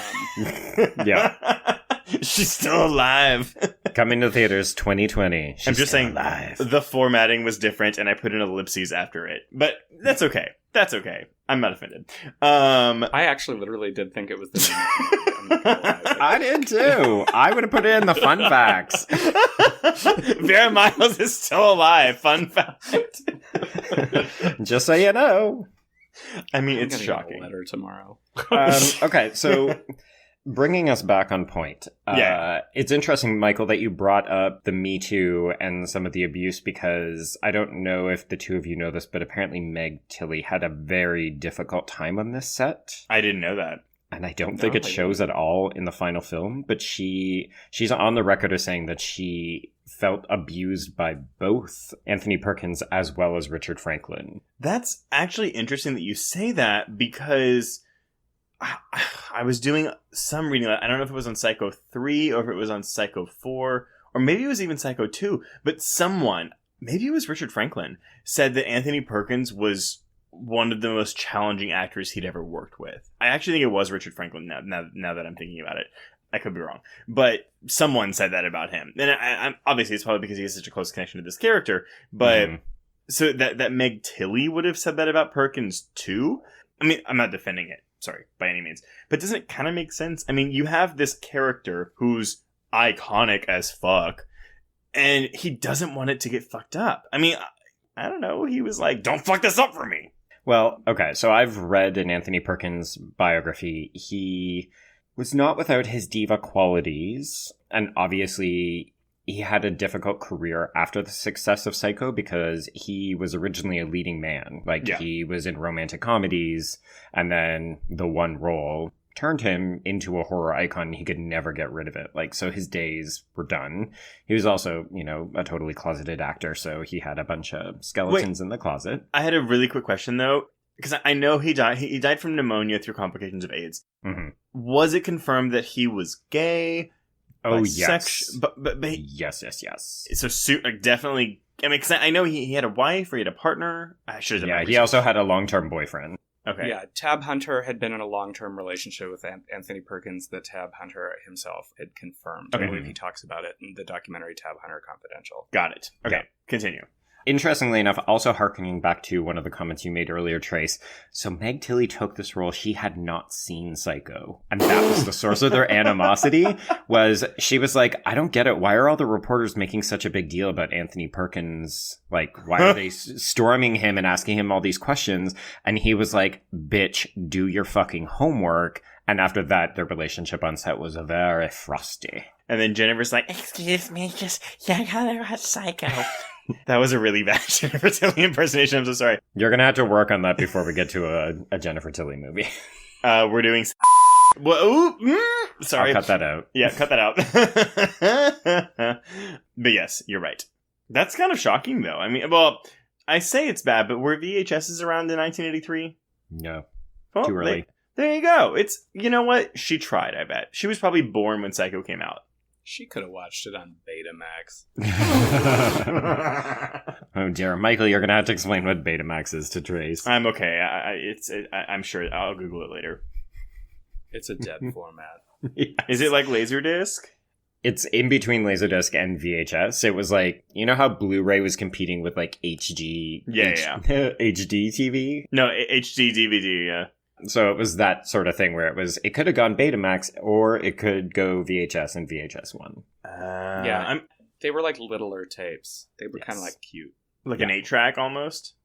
Yeah. She's still alive. Coming to theaters 2020. I'm just saying alive. The formatting was different and I put in ellipses after it. But that's okay. That's okay. I'm not offended. I actually literally did think it was the name. I did too. I would have put in the fun facts. Vera Miles is still alive. Fun fact. Just so you know. I mean, it's shocking. Get a letter tomorrow. Okay, so bringing us back on point. It's interesting, Michael, that you brought up the Me Too and some of the abuse, because I don't know if the two of you know this, but apparently Meg Tilly had a very difficult time on this set. I didn't know that. And I don't think it shows at all in the final film, but she's on the record as saying that she felt abused by both Anthony Perkins as well as Richard Franklin. That's actually interesting that you say that, because I was doing some reading. I don't know if it was on Psycho 3 or if it was on Psycho 4, or maybe it was even Psycho 2, but someone, maybe it was Richard Franklin, said that Anthony Perkins was one of the most challenging actors he'd ever worked with. I actually think it was Richard Franklin now that I'm thinking about it. I could be wrong. But someone said that about him. And I'm obviously it's probably because he has such a close connection to this character. But so that Meg Tilly would have said that about Perkins too? I mean, I'm not defending it. Sorry, by any means. But doesn't it kind of make sense? I mean, you have this character who's iconic as fuck, and he doesn't want it to get fucked up. I mean, I don't know. He was like, "Don't fuck this up for me." Well, okay, so I've read an Anthony Perkins biography. He was not without his diva qualities, and obviously he had a difficult career after the success of Psycho because he was originally a leading man. He was in romantic comedies, and then the one role turned him into a horror icon. He could never get rid of it. So his days were done. He was also, a totally closeted actor, so he had a bunch of skeletons in the closet. I had a really quick question, though, because I know he died. He died from pneumonia through complications of AIDS. Mm-hmm. Was it confirmed that he was gay? Oh, yes. But yes. So definitely. I mean, because I know he had a wife or he had a partner. I should have. Yeah, he also had a long-term boyfriend. Okay. Yeah, Tab Hunter had been in a long-term relationship with Anthony Perkins that Tab Hunter himself had confirmed. Okay. I believe he talks about it in the documentary Tab Hunter Confidential. Got it. Okay, Yeah. Continue. Interestingly enough, also hearkening back to one of the comments you made earlier, Trace, so Meg Tilly took this role. She had not seen Psycho. And that was the source of their animosity, was she was like, I don't get it. Why are all the reporters making such a big deal about Anthony Perkins? Why are they storming him and asking him all these questions? And he was like, bitch, do your fucking homework. And after that, their relationship on set was very frosty. And then Jennifer's like, excuse me, just Psycho. That was a really bad Jennifer Tilly impersonation. I'm so sorry. You're going to have to work on that before we get to a Jennifer Tilly movie. We're doing... Well, Sorry. I'll cut that out. Yeah, cut that out. But yes, you're right. That's kind of shocking, though. I mean, well, I say it's bad, but were VHSs around in 1983? No. Well, Too early. There you go. It's, you know what? She tried, I bet. She was probably born when Psycho came out. She could have watched it on Betamax. Oh dear, Michael, you're gonna have to explain what Betamax is to Trace. I'm okay. I'm sure I'll Google it later. It's a dead format. Yes. Is it like Laserdisc? It's in between Laserdisc and VHS. It was like, you know how Blu-ray was competing with like HD? Yeah. HD TV? No, HD DVD, yeah. So it was that sort of thing where it could have gone Betamax or it could go VHS and VHS 1. Yeah, they were like littler tapes. They were kind of like cute. Like an 8-track almost?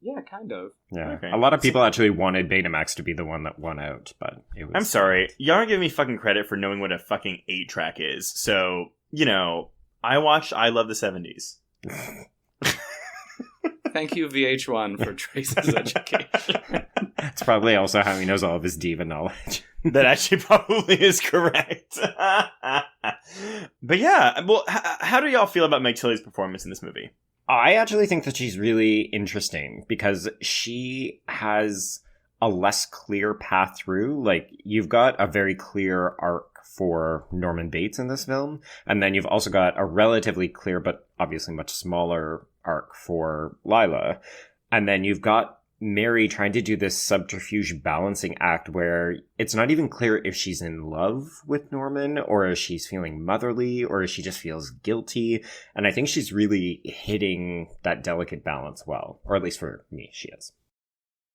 Yeah, kind of. Yeah. Okay. A lot of people actually wanted Betamax to be the one that won out, but it was... I'm sorry. Y'all aren't giving me fucking credit for knowing what a fucking 8-track is. So, you know, I watched I Love the 70s. Thank you, VH1, for Trace's education. It's probably also how he knows all of his diva knowledge. That actually probably is correct. But yeah, well, how do y'all feel about Meg Tilly's performance in this movie? I actually think that she's really interesting because she has a less clear path through. Like, you've got a very clear arc for Norman Bates in this film, and then you've also got a relatively clear but obviously much smaller arc for Lila. And then you've got Mary trying to do this subterfuge balancing act where it's not even clear if she's in love with Norman or if she's feeling motherly or if she just feels guilty. And I think she's really hitting that delicate balance well, or at least for me, she is.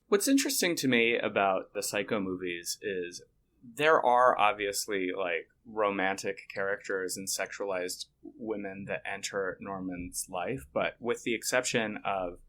What's interesting to me about the Psycho movies is there are obviously like romantic characters and sexualized women that enter Norman's life, but with the exception of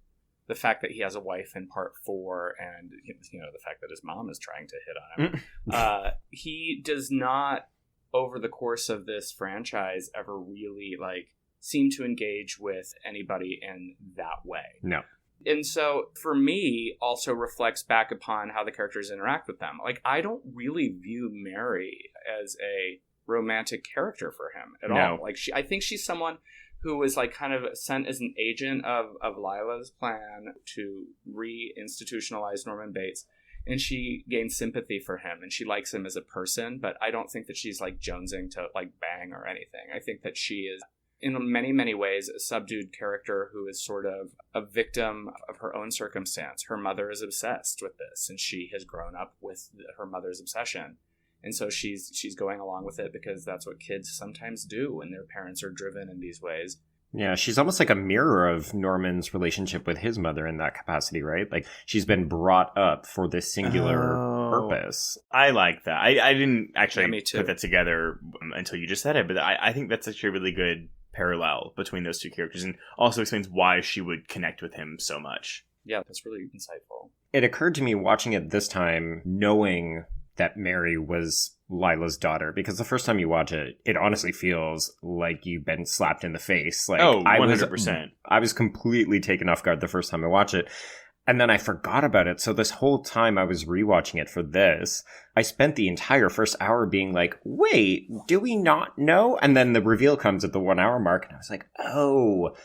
the fact that he has a wife in part 4 and, you know, the fact that his mom is trying to hit on him, he does not, over the course of this franchise, ever really like seem to engage with anybody in that way. No. And so, for me, also reflects back upon how the characters interact with them. Like, I don't really view Mary as a romantic character for him at all. Like, I think she's someone who was like kind of sent as an agent of Lila's plan to re-institutionalize Norman Bates. And she gains sympathy for him and she likes him as a person, but I don't think that she's like jonesing to like bang or anything. I think that she is, in many, many ways, a subdued character who is sort of a victim of her own circumstance. Her mother is obsessed with this and she has grown up with her mother's obsession. And so she's going along with it because that's what kids sometimes do when their parents are driven in these ways. Yeah, she's almost like a mirror of Norman's relationship with his mother in that capacity, right? Like, she's been brought up for this singular purpose. I like that. I didn't actually me too. put that together until you just said it, but I think that's actually a really good parallel between those two characters and also explains why she would connect with him so much. Yeah, that's really insightful. It occurred to me watching it this time, knowing that Mary was Lila's daughter, because the first time you watch it, it honestly feels like you've been slapped in the face. Like, 100%. I was completely taken off guard the first time I watched it. And then I forgot about it. So this whole time I was rewatching it for this, I spent the entire first hour being like, wait, do we not know? And then the reveal comes at the 1 hour mark. And I was like, oh.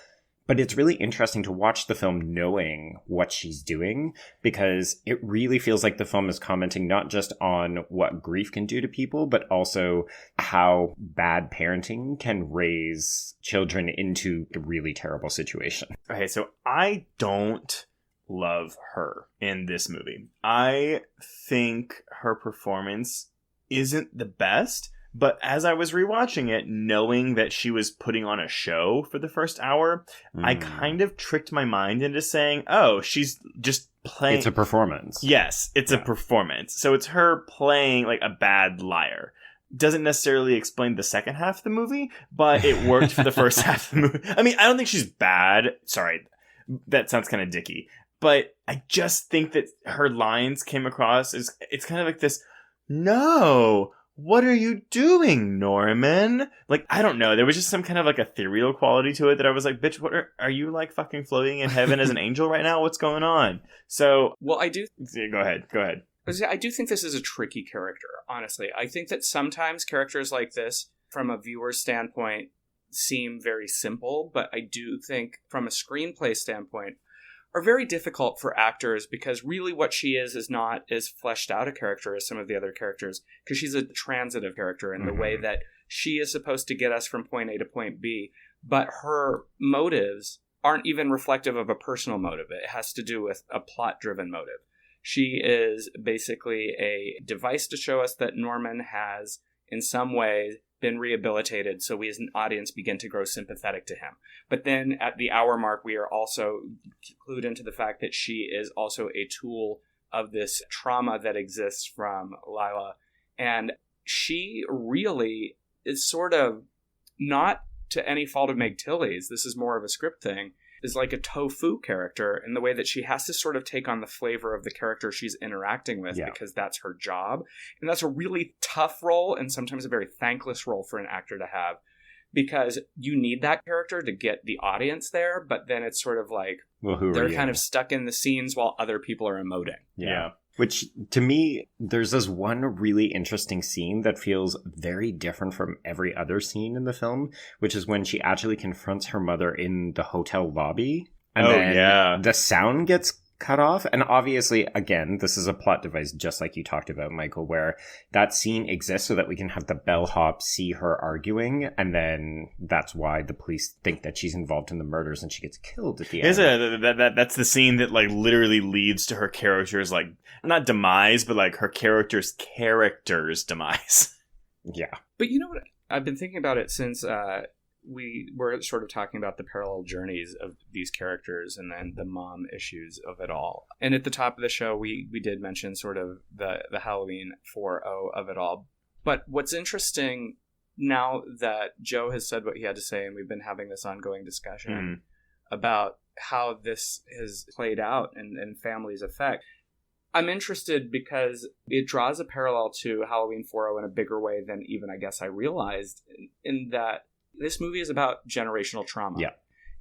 But it's really interesting to watch the film knowing what she's doing, because it really feels like the film is commenting not just on what grief can do to people, but also how bad parenting can raise children into a really terrible situation. Okay, so I don't love her in this movie. I think her performance isn't the best. But as I was rewatching it, knowing that she was putting on a show for the first hour, I kind of tricked my mind into saying, oh, she's just playing. It's a performance. Yes, it's a performance. So it's her playing like a bad liar. Doesn't necessarily explain the second half of the movie, but it worked for the first half of the movie. I mean, I don't think she's bad. Sorry, that sounds kind of dicky. But I just think that her lines came across as, it's kind of like this, no, what are you doing, Norman? Like, I don't know. There was just some kind of like ethereal quality to it that I was like, bitch, what are you like fucking floating in heaven as an angel right now? What's going on? So, well, I do. Go ahead. I do think this is a tricky character, honestly. I think that sometimes characters like this, from a viewer's standpoint, seem very simple, but I do think from a screenplay standpoint are very difficult for actors, because really what she is not as fleshed out a character as some of the other characters, because she's a transitive character in the way that she is supposed to get us from point A to point B, but her motives aren't even reflective of a personal motive. It has to do with a plot-driven motive. She is basically a device to show us that Norman has, in some way, been rehabilitated, so we as an audience begin to grow sympathetic to him. But then at the hour mark, we are also clued into the fact that she is also a tool of this trauma that exists from Lila. And she really is sort of, not to any fault of Meg Tilly's, this is more of a script thing, is like a tofu character in the way that she has to sort of take on the flavor of the character she's interacting with, because that's her job. And that's a really tough role, and sometimes a very thankless role for an actor to have, because you need that character to get the audience there, but then it's sort of like, well, they're kind of stuck in the scenes while other people are emoting. Yeah. Which, to me, there's this one really interesting scene that feels very different from every other scene in the film, which is when she actually confronts her mother in the hotel lobby. And then the sound gets cut off. And obviously, again, this is a plot device, just like you talked about, Michael, where that scene exists so that we can have the bellhop see her arguing. And then that's why the police think that she's involved in the murders and she gets killed at the end. That's the scene that like literally leads to her character's like, not demise, but like her character's demise. Yeah. But you know what? I've been thinking about it since we were sort of talking about the parallel journeys of these characters and then the mom issues of it all. And at the top of the show, we did mention sort of the Halloween 4.0 of it all. But what's interesting now that Joe has said what he had to say, and we've been having this ongoing discussion about how this has played out and family's effect, I'm interested because it draws a parallel to Halloween 4.0 in a bigger way than even I guess I realized, in that this movie is about generational trauma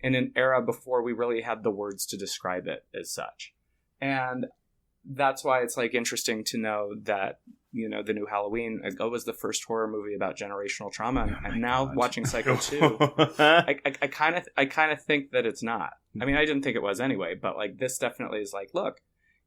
in an era before we really had the words to describe it as such. And that's why it's like interesting to know that, you know, the new Halloween was the first horror movie about generational trauma. And now watching Psycho 2, I kind of think that it's not. I mean, I didn't think it was anyway, but like this definitely is like, look,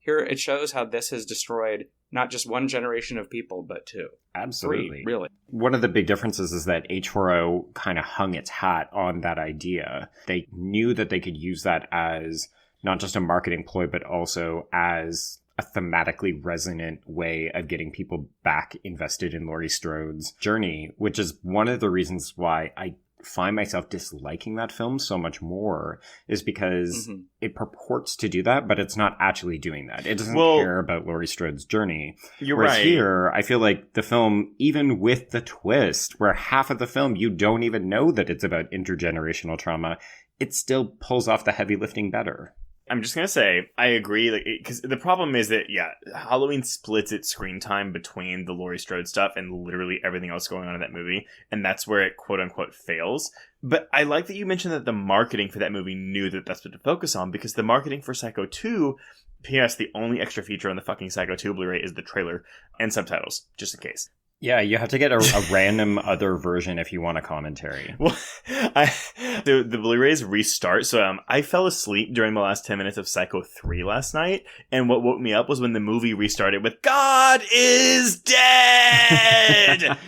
here it shows how this has destroyed not just one generation of people, but two. Absolutely. 3, really. One of the big differences is that H4O kind of hung its hat on that idea. They knew that they could use that as not just a marketing ploy, but also as a thematically resonant way of getting people back invested in Laurie Strode's journey, which is one of the reasons why I find myself disliking that film so much more, is because it purports to do that, but it's not actually doing that. It doesn't care about Laurie Strode's journey. Whereas here, I feel like the film, even with the twist, where half of the film you don't even know that it's about intergenerational trauma, it still pulls off the heavy lifting better. I'm just going to say, I agree, because the problem is that, Halloween splits its screen time between the Laurie Strode stuff and literally everything else going on in that movie, and that's where it quote-unquote fails. But I like that you mentioned that the marketing for that movie knew that that's what to focus on, because the marketing for Psycho 2, P.S., the only extra feature on the fucking Psycho 2 Blu-ray is the trailer and subtitles, just in case. Yeah, you have to get a random other version if you want a commentary. Well, the Blu-rays restart. So I fell asleep during the last 10 minutes of Psycho 3 last night. And what woke me up was when the movie restarted with "God is dead!"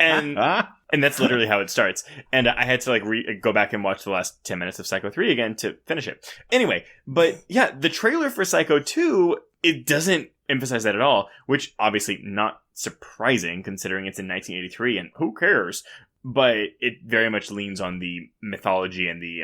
and that's literally how it starts. And I had to go back and watch the last 10 minutes of Psycho 3 again to finish it. Anyway, but yeah, the trailer for Psycho 2, it doesn't emphasize that at all, which obviously not surprising considering it's in 1983 and who cares, but it very much leans on the mythology and the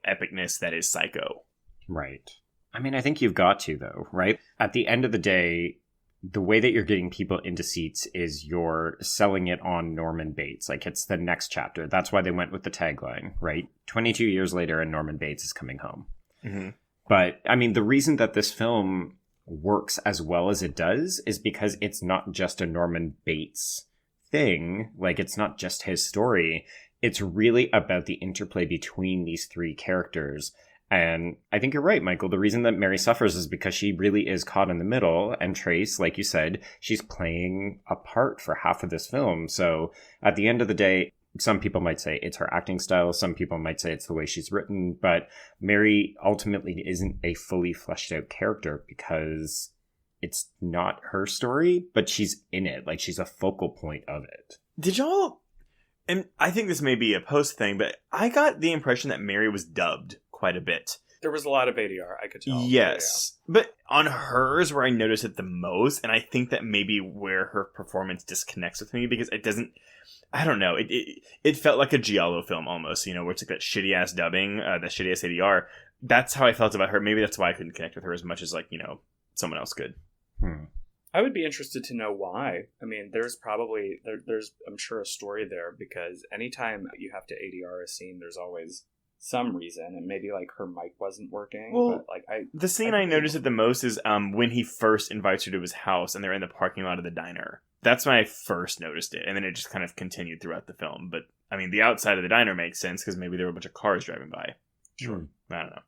epicness that is Psycho. Right. I mean, I think you've got to, though, right? At the end of the day, the way that you're getting people into seats is you're selling it on Norman Bates. Like, it's the next chapter. That's why they went with the tagline, right? 22 years later and Norman Bates is coming home. Mm-hmm. But, I mean, the reason that this film works as well as it does is because it's not just a Norman Bates thing. Like, it's not just his story. It's really about the interplay between these three characters And I think you're right, Michael. The reason that Mary suffers is because she really is caught in the middle. And Trace, like you said, she's playing a part for half of this film. So at the end of the day, some people might say it's her acting style. Some people might say it's the way she's written. But Mary ultimately isn't a fully fleshed out character because it's not her story, but she's in it. Like, she's a focal point of it. Did y'all... And I think this may be a post thing, but I got the impression that Mary was dubbed quite a bit. There was a lot of ADR, I could tell. Yes. Yeah. But on hers where I noticed it the most, and I think that maybe where her performance disconnects with me, because it doesn't... I don't know. It felt like a Giallo film almost, you know, where it's like that shitty-ass dubbing, that shitty-ass ADR. That's how I felt about her. Maybe that's why I couldn't connect with her as much as, like, you know, someone else could. I would be interested to know why. I mean, there's probably, there's I'm sure, a story there, because anytime you have to ADR a scene, there's always some reason, and maybe, like, her mic wasn't working. Well, but, like, the scene I noticed it the most is when he first invites her to his house, and they're in the parking lot of the diner. That's when I first noticed it, and then it just kind of continued throughout the film. But, I mean, the outside of the diner makes sense, because maybe there were a bunch of cars driving by. Sure. I don't know.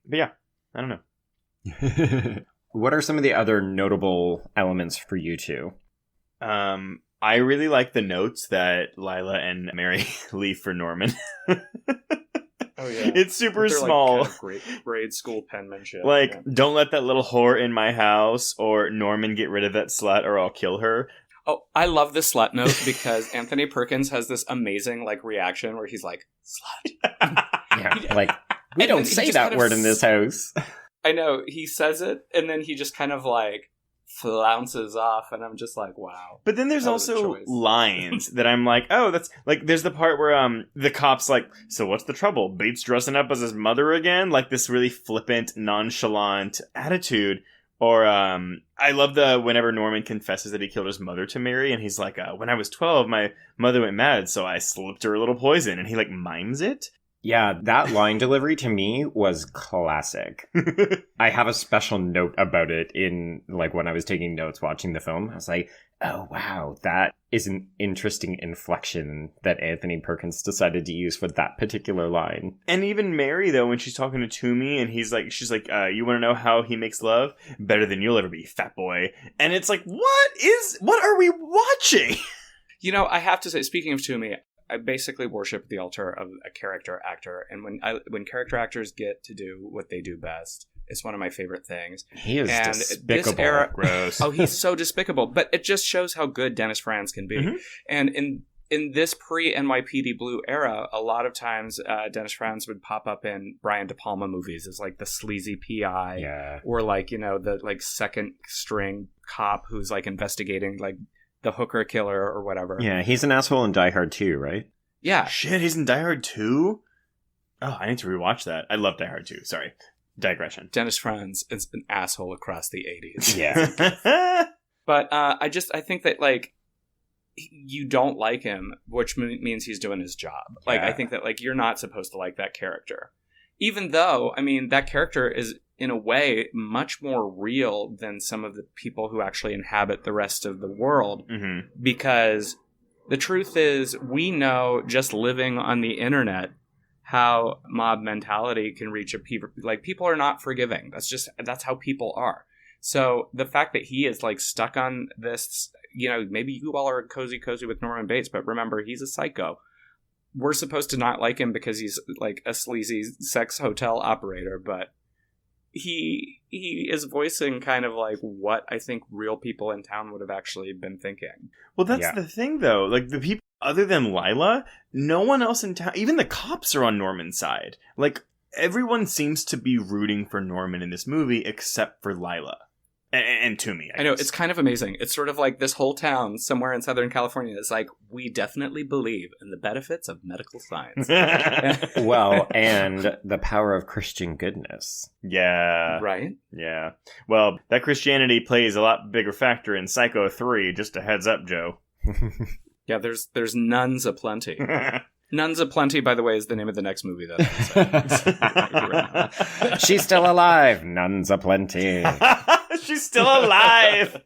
But yeah, I don't know. What are some of the other notable elements for you two? I really like the notes that Lila and Mary leave for Norman. Oh, yeah. It's super small. Like, kind of grade school penmanship. Like, don't let that little whore in my house, or Norman, get rid of that slut, or I'll kill her. Oh, I love the slut note because Anthony Perkins has this amazing, like, reaction where he's like, slut. Yeah, like, we don't say that word in this house. I know, he says it, and then he just kind of, like, flounces off, and I'm just like, wow. But then there's also lines that I'm like, oh, that's, like, there's the part where the cop's like, so what's the trouble? Bates dressing up as his mother again? Like, this really flippant, nonchalant attitude. Or, I love whenever Norman confesses that he killed his mother to Mary, and he's like, when I was 12, my mother went mad, so I slipped her a little poison, and he, like, mimes it. Yeah, that line delivery to me was classic. I have a special note about it in, like, when I was taking notes watching the film. I was like, oh, wow, that is an interesting inflection that Anthony Perkins decided to use for that particular line. And even Mary, though, when she's talking to Toomey, and she's like, you want to know how he makes love? Better than you'll ever be, fat boy. And it's like, what are we watching? You know, I have to say, speaking of Toomey, I basically worship the altar of a character actor, and when character actors get to do what they do best, it's one of my favorite things. He is despicable. This era, gross. Oh, he's so despicable, but it just shows how good Dennis Franz can be. Mm-hmm. And in this pre-NYPD Blue era, a lot of times Dennis Franz would pop up in Brian De Palma movies as, like, the sleazy PI, or, like, you know, the, like, second string cop who's, like, investigating, like, the hooker killer or whatever. Yeah, he's an asshole in Die Hard 2, right? Yeah. Shit, he's in Die Hard 2? Oh, I need to rewatch that. I love Die Hard 2. Sorry. Digression. Dennis Franz is an asshole across the 80s. Yeah. But I think that, like, you don't like him, which means he's doing his job. Like, I think that, like, you're not supposed to like that character. Even though, I mean, that character is, in a way, much more real than some of the people who actually inhabit the rest of the world. Mm-hmm. Because the truth is, we know, just living on the internet, how mob mentality can reach people are not forgiving. That's how people are. So the fact that he is, like, stuck on this, you know, maybe you all are cozy with Norman Bates, but remember, he's a psycho. We're supposed to not like him because he's, like, a sleazy sex hotel operator, but he is voicing kind of, like, what I think real people in town would have actually been thinking. Well, that's the thing, though. Like, the people, other than Lila, no one else in town, even the cops are on Norman's side. Like, everyone seems to be rooting for Norman in this movie except for Lila. And Toomey, I know, it's kind of amazing. It's sort of like this whole town somewhere in Southern California is like, we definitely believe in the benefits of medical science. Well, and the power of Christian goodness. Yeah. Right? Yeah. Well, that Christianity plays a lot bigger factor in Psycho 3, just a heads up, Joe. Yeah, there's nuns aplenty. Nuns Aplenty, by the way, is the name of the next movie that She's still alive. Nuns Aplenty. She's still alive.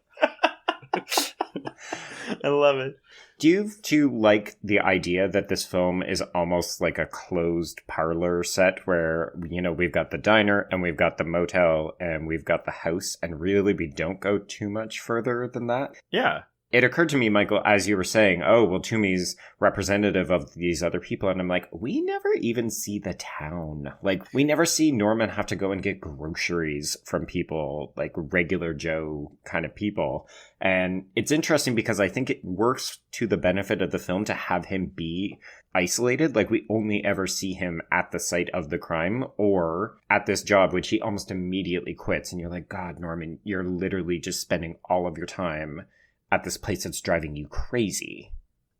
I love it. Do you two like the idea that this film is almost like a closed parlor set where, you know, we've got the diner and we've got the motel and we've got the house, and really we don't go too much further than that? Yeah. It occurred to me, Michael, as you were saying, oh, well, Toomey's representative of these other people. And I'm like, we never even see the town. Like, we never see Norman have to go and get groceries from people, like regular Joe kind of people. And it's interesting because I think it works to the benefit of the film to have him be isolated. Like, we only ever see him at the site of the crime or at this job, which he almost immediately quits. And you're like, God, Norman, you're literally just spending all of your time at this place that's driving you crazy.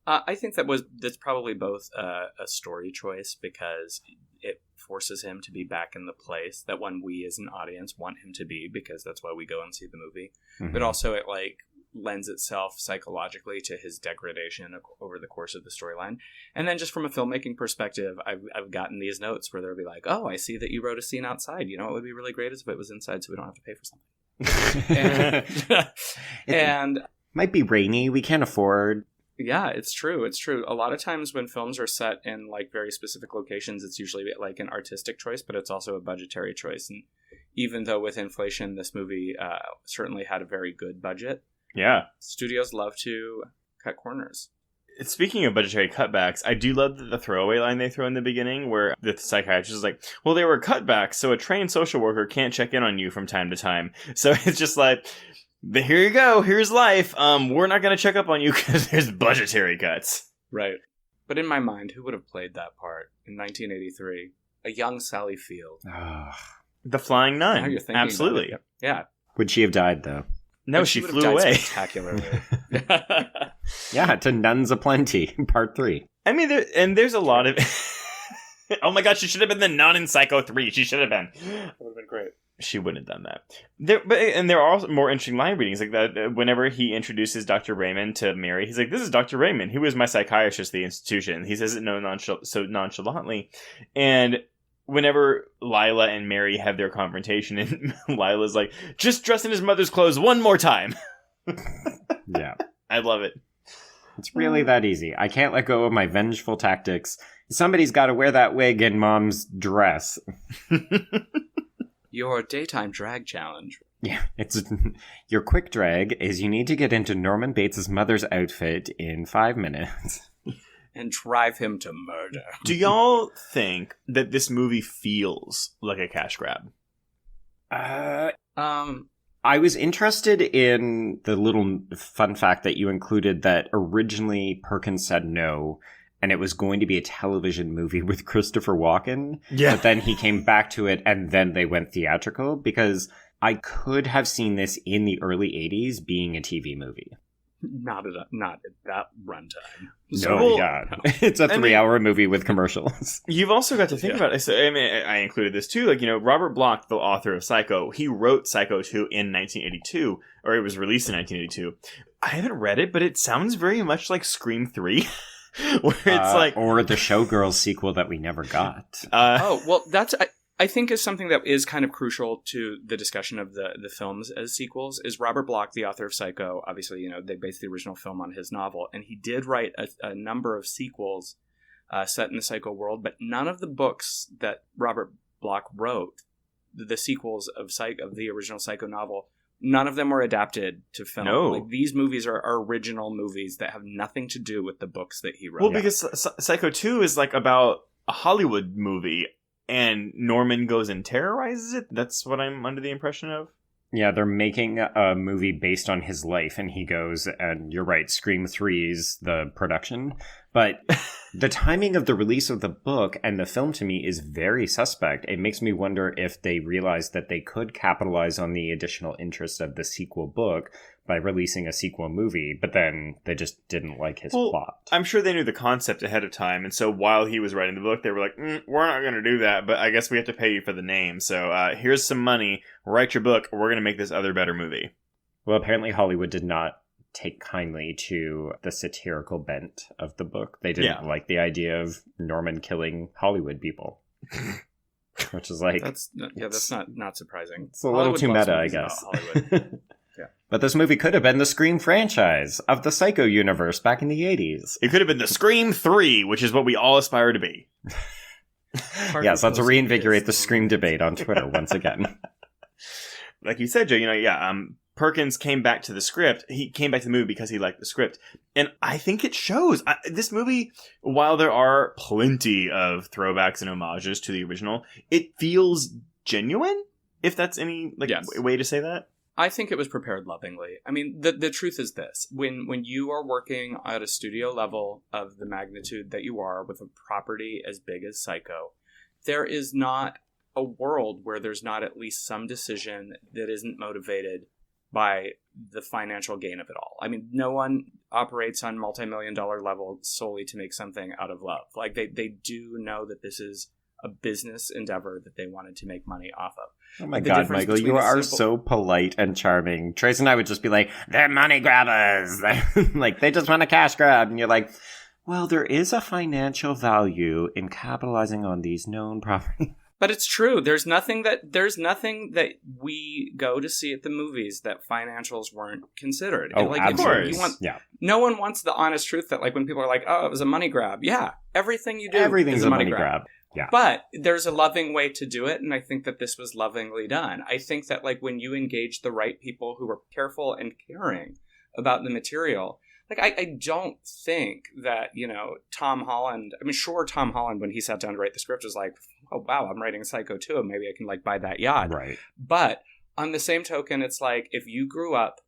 I think that's probably both a story choice, because it forces him to be back in the place that when we as an audience want him to be, because that's why we go and see the movie. Mm-hmm. But also it like lends itself psychologically to his degradation over the course of the storyline. And then just from a filmmaking perspective, I've gotten these notes where they'll be like, oh, I see that you wrote a scene outside. You know, it would be really great if it was inside so we don't have to pay for something. and might be rainy. We can't afford. Yeah, it's true. It's true. A lot of times when films are set in like very specific locations, it's usually like an artistic choice, but it's also a budgetary choice. And even though with inflation, this movie certainly had a very good budget. Yeah. Studios love to cut corners. Speaking of budgetary cutbacks, I do love the throwaway line they throw in the beginning where the psychiatrist is like, well, they were cutbacks, so a trained social worker can't check in on you from time to time. So it's just like, here you go, here's life. We're not going to check up on you because there's budgetary cuts. Right. But in my mind, who would have played that part in 1983? A young Sally Field. The Flying Nun. Now you're thinking absolutely. Yeah. Would she have died, though? No, she flew away. Spectacularly. Yeah, to Nuns Aplenty, part 3. I mean, there's a lot of... Oh my god, she should have been the nun in Psycho 3. She should have been. That would have been great. She wouldn't have done that. There are also more interesting line readings, like that. Whenever he introduces Dr. Raymond to Mary, he's like, "This is Dr. Raymond. He was my psychiatrist at the institution." He says it so nonchalantly, and whenever Lila and Mary have their confrontation, and Lila's like, "Just dress in his mother's clothes one more time." Yeah, I love it. It's really that easy. I can't let go of my vengeful tactics. Somebody's got to wear that wig in Mom's dress. Your daytime drag challenge. Yeah, it's your quick drag is you need to get into Norman Bates' mother's outfit in 5 minutes. And drive him to murder. Do y'all think that this movie feels like a cash grab? I was interested in the little fun fact that you included that originally Perkins said no, and it was going to be a television movie with Christopher Walken. Yeah. But then he came back to it, and then they went theatrical, because I could have seen this in the early 80s being a TV movie. Not at that runtime. No. It's a 3-hour movie with commercials. You've also got to think about it. So, I mean, I included this too. Like, you know, Robert Bloch, the author of Psycho, he wrote Psycho 2 in 1982, or it was released in 1982. I haven't read it, but it sounds very much like Scream 3. Where it's like, or the Showgirls sequel that we never got. That's I think is something that is kind of crucial to the discussion of the films as sequels. Is Robert Bloch, the author of Psycho? Obviously, you know, they based the original film on his novel, and he did write a number of sequels set in the Psycho world, but none of the books that Robert Bloch wrote, the sequels of the original Psycho novel, none of them were adapted to film. No. Like, these movies are original movies that have nothing to do with the books that he wrote. Well, because Psycho 2 is like about a Hollywood movie, and Norman goes and terrorizes it. That's what I'm under the impression of. Yeah, they're making a movie based on his life, and he goes, and you're right, Scream 3's the production. But the timing of the release of the book and the film to me is very suspect. It makes me wonder if they realized that they could capitalize on the additional interest of the sequel book by releasing a sequel movie, but then they just didn't like his plot. I'm sure they knew the concept ahead of time, and so while he was writing the book, they were like, we're not going to do that, but I guess we have to pay you for the name, so here's some money, write your book, we're going to make this other better movie. Well, apparently Hollywood did not take kindly to the satirical bent of the book. They didn't like the idea of Norman killing Hollywood people. Which is like... That's not surprising. It's a little too meta, I guess. Hollywood. Yeah. But this movie could have been the Scream franchise of the Psycho universe back in the 80s. It could have been the Scream 3, which is what we all aspire to be. Yes, let's reinvigorate the Scream debate on Twitter once again. Like you said, Joe, Perkins came back to the script. He came back to the movie because he liked the script. And I think it shows. This movie, while there are plenty of throwbacks and homages to the original, it feels genuine, if that's any way to say that. I think it was prepared lovingly. I mean, the truth is this. When you are working at a studio level of the magnitude that you are with a property as big as Psycho, there is not a world where there's not at least some decision that isn't motivated by the financial gain of it all. I mean, no one operates on multi-million-dollar level solely to make something out of love. Like, they do know that this is a business endeavor that they wanted to make money off of. Oh my God, Michael, you are so polite and charming. Trace and I would just be like, they're money grabbers. Like, they just want a cash grab. And you're like, well, there is a financial value in capitalizing on these known properties. But it's true. There's nothing that we go to see at the movies that financials weren't considered. Oh, absolutely. No one wants the honest truth that, like, when people are like, oh, it was a money grab. Yeah, everything you do Everything's is a money grab. Yeah. But there's a loving way to do it, and I think that this was lovingly done. I think that, like, when you engage the right people who are careful and caring about the material, like, I don't think that, Tom Holland, Tom Holland, when he sat down to write the script, was like, oh, wow, I'm writing Psycho 2, maybe I can, like, buy that yacht. Right. But on the same token, it's like, if you grew up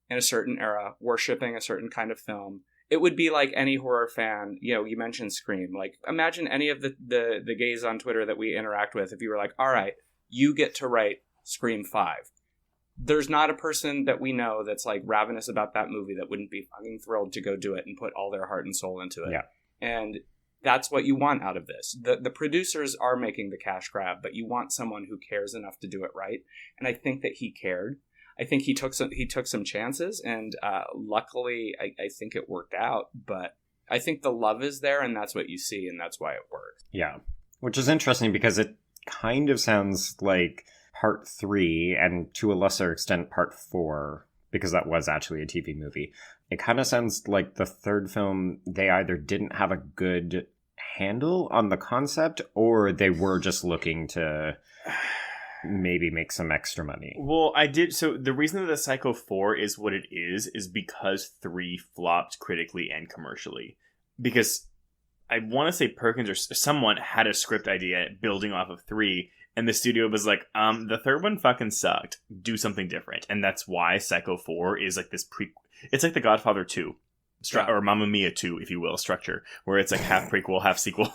in a certain era, worshipping a certain kind of film, it would be like any horror fan, you mentioned Scream. Like, imagine any of the gays on Twitter that we interact with, if you were like, all right, you get to write Scream 5. There's not a person that we know that's, like, ravenous about that movie that wouldn't be fucking thrilled to go do it and put all their heart and soul into it. Yeah. And that's what you want out of this. The producers are making the cash grab, but you want someone who cares enough to do it right. And I think that he cared. I think he took some chances, and luckily, I think it worked out. But I think the love is there, and that's what you see, and that's why it worked. Yeah, which is interesting because it kind of sounds like Part 3, and to a lesser extent Part 4, because that was actually a TV movie. It kind of sounds like the third film, they either didn't have a good handle on the concept, or they were just looking to maybe make some extra money. Well, so the reason that the Psycho 4 is what it is because 3 flopped critically and commercially. Because I want to say Perkins or someone had a script idea building off of 3, and the studio was like, the third one fucking sucked. Do something different. And that's why Psycho 4 is like this it's like The Godfather 2. Or Mamma Mia 2, if you will, structure. Where it's like half prequel, half sequel.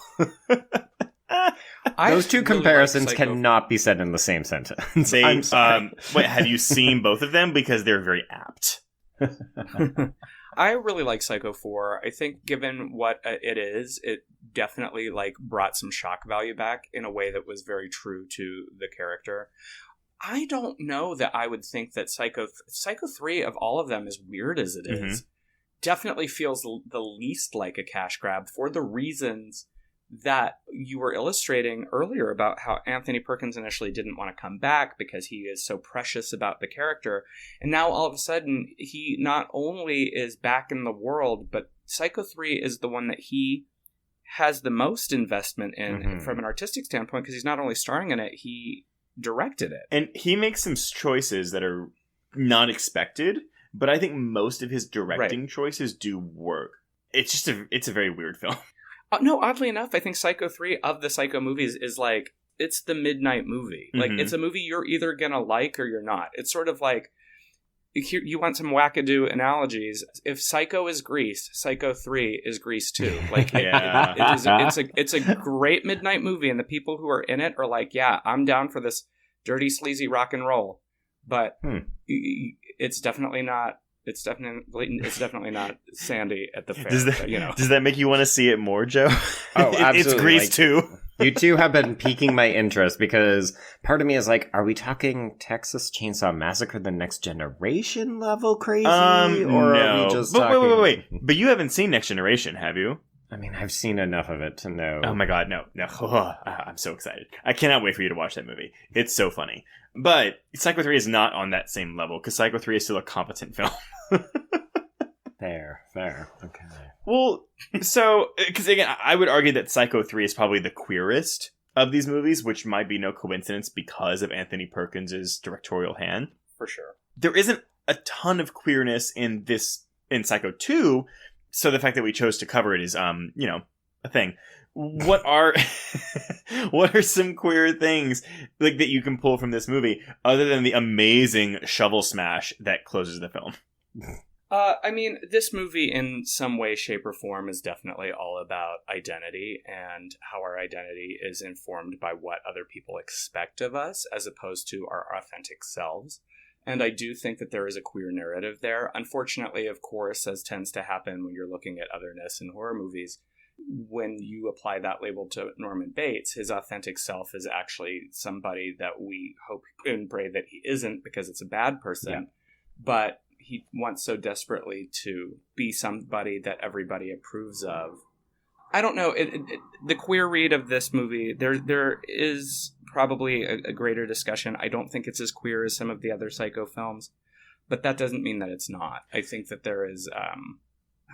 Those two comparisons cannot be said in the same sentence. I'm sorry. Wait, have you seen both of them? Because they're very apt. I really like Psycho 4. I think given what it is, it definitely, like, brought some shock value back in a way that was very true to the character. I don't know that I would think that Psycho 3 of all of them, as weird as it is, definitely feels the least like a cash grab for the reasons that you were illustrating earlier about how Anthony Perkins initially didn't want to come back because he is so precious about the character. And now all of a sudden, he not only is back in the world, but Psycho 3 is the one that he has the most investment in from an artistic standpoint, because he's not only starring in it, he directed it. And he makes some choices that are not expected, but I think most of his directing choices do work. It's just it's a very weird film. No, oddly enough, I think Psycho 3 of the Psycho movies is like, it's the midnight movie. Like, it's a movie you're either gonna like or you're not. It's sort of like, you want some wackadoo analogies. If Psycho is Grease, Psycho 3 is Grease 2. Like, it's a great midnight movie, and the people who are in it are like, yeah, I'm down for this dirty, sleazy rock and roll. But it's definitely not. It's definitely not Sandy at the fair. Does that make you want to see it more, Joe? Oh, absolutely. It's Grease too. You two have been piquing my interest, because part of me is like, are we talking Texas Chainsaw Massacre the Next Generation level crazy? Or no. Are we just talking... Wait. But you haven't seen Next Generation, have you? I mean, I've seen enough of it to know. Oh my God, no. I'm so excited. I cannot wait for you to watch that movie. It's so funny. But Psycho 3 is not on that same level, because Psycho 3 is still a competent film. Fair. Okay. Well, so, because again, I would argue that Psycho 3 is probably the queerest of these movies, which might be no coincidence because of Anthony Perkins' directorial hand. For sure. There isn't a ton of queerness in Psycho 2, so the fact that we chose to cover it is, a thing. What are some queer things like that you can pull from this movie other than the amazing shovel smash that closes the film? This movie in some way, shape, or form is definitely all about identity and how our identity is informed by what other people expect of us as opposed to our authentic selves. And I do think that there is a queer narrative there. Unfortunately, of course, as tends to happen when you're looking at otherness in horror movies, when you apply that label to Norman Bates, his authentic self is actually somebody that we hope and pray that he isn't because it's a bad person. Yeah. But he wants so desperately to be somebody that everybody approves of. I don't know. The queer read of this movie, there is probably a greater discussion. I don't think it's as queer as some of the other Psycho films, but that doesn't mean that it's not. I think that there is, I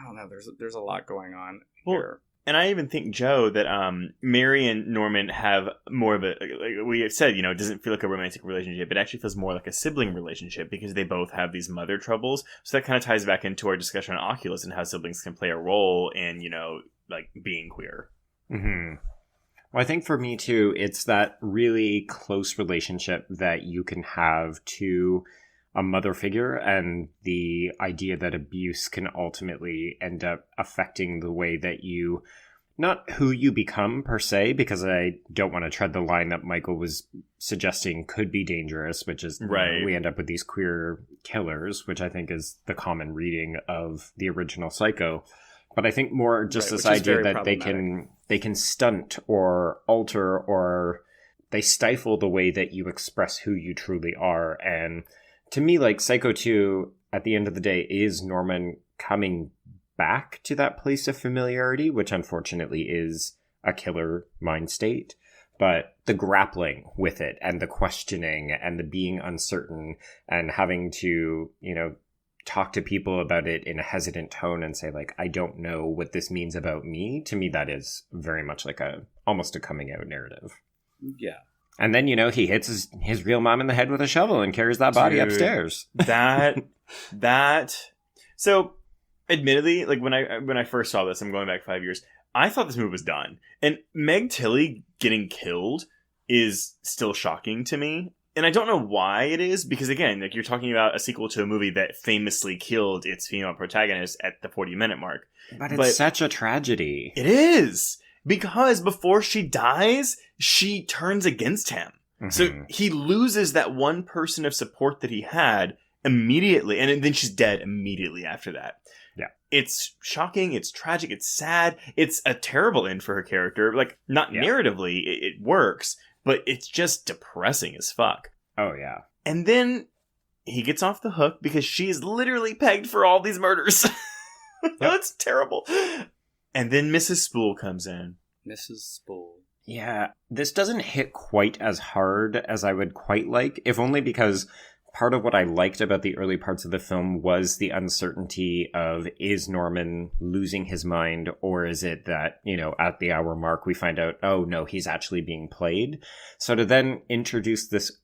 don't know, there's a lot going on here. And I even think, Joe, that Mary and Norman have more of a, like we have said, it doesn't feel like a romantic relationship. It actually feels more like a sibling relationship because they both have these mother troubles. So that kind of ties back into our discussion on Oculus and how siblings can play a role in, being queer. Mm-hmm. Well, I think for me, too, it's that really close relationship that you can have to a mother figure and the idea that abuse can ultimately end up affecting the way that you, not who you become per se, because I don't want to tread the line that Michael was suggesting could be dangerous, which is right. We end up with these queer killers, which I think is the common reading of the original Psycho. But I think more just this idea that they can stunt or alter or they stifle the way that you express who you truly are. And to me, like Psycho 2, at the end of the day, is Norman coming back to that place of familiarity, which unfortunately is a killer mind state. But the grappling with it and the questioning and the being uncertain and having to, talk to people about it in a hesitant tone and say, like, I don't know what this means about me. To me, that is very much like almost a coming out narrative. Yeah. And then, he hits his real mom in the head with a shovel and carries that body upstairs. So, admittedly, like when I first saw this, I'm going back 5 years, I thought this movie was done. And Meg Tilly getting killed is still shocking to me. And I don't know why it is, because again, like you're talking about a sequel to a movie that famously killed its female protagonist at the 40-minute mark. But it's such a tragedy. It is. Because before she dies, she turns against him. Mm-hmm. So he loses that one person of support that he had immediately. And then she's dead immediately after that. Yeah. It's shocking. It's tragic. It's sad. It's a terrible end for her character. Like, not narratively, it works. But it's just depressing as fuck. Oh, yeah. And then he gets off the hook because she's literally pegged for all these murders. That's terrible. And then Mrs. Spool comes in. Mrs. Spool. Yeah, this doesn't hit quite as hard as I would quite like, if only because part of what I liked about the early parts of the film was the uncertainty of, is Norman losing his mind, or is it that, at the hour mark we find out, oh no, he's actually being played. So to then introduce this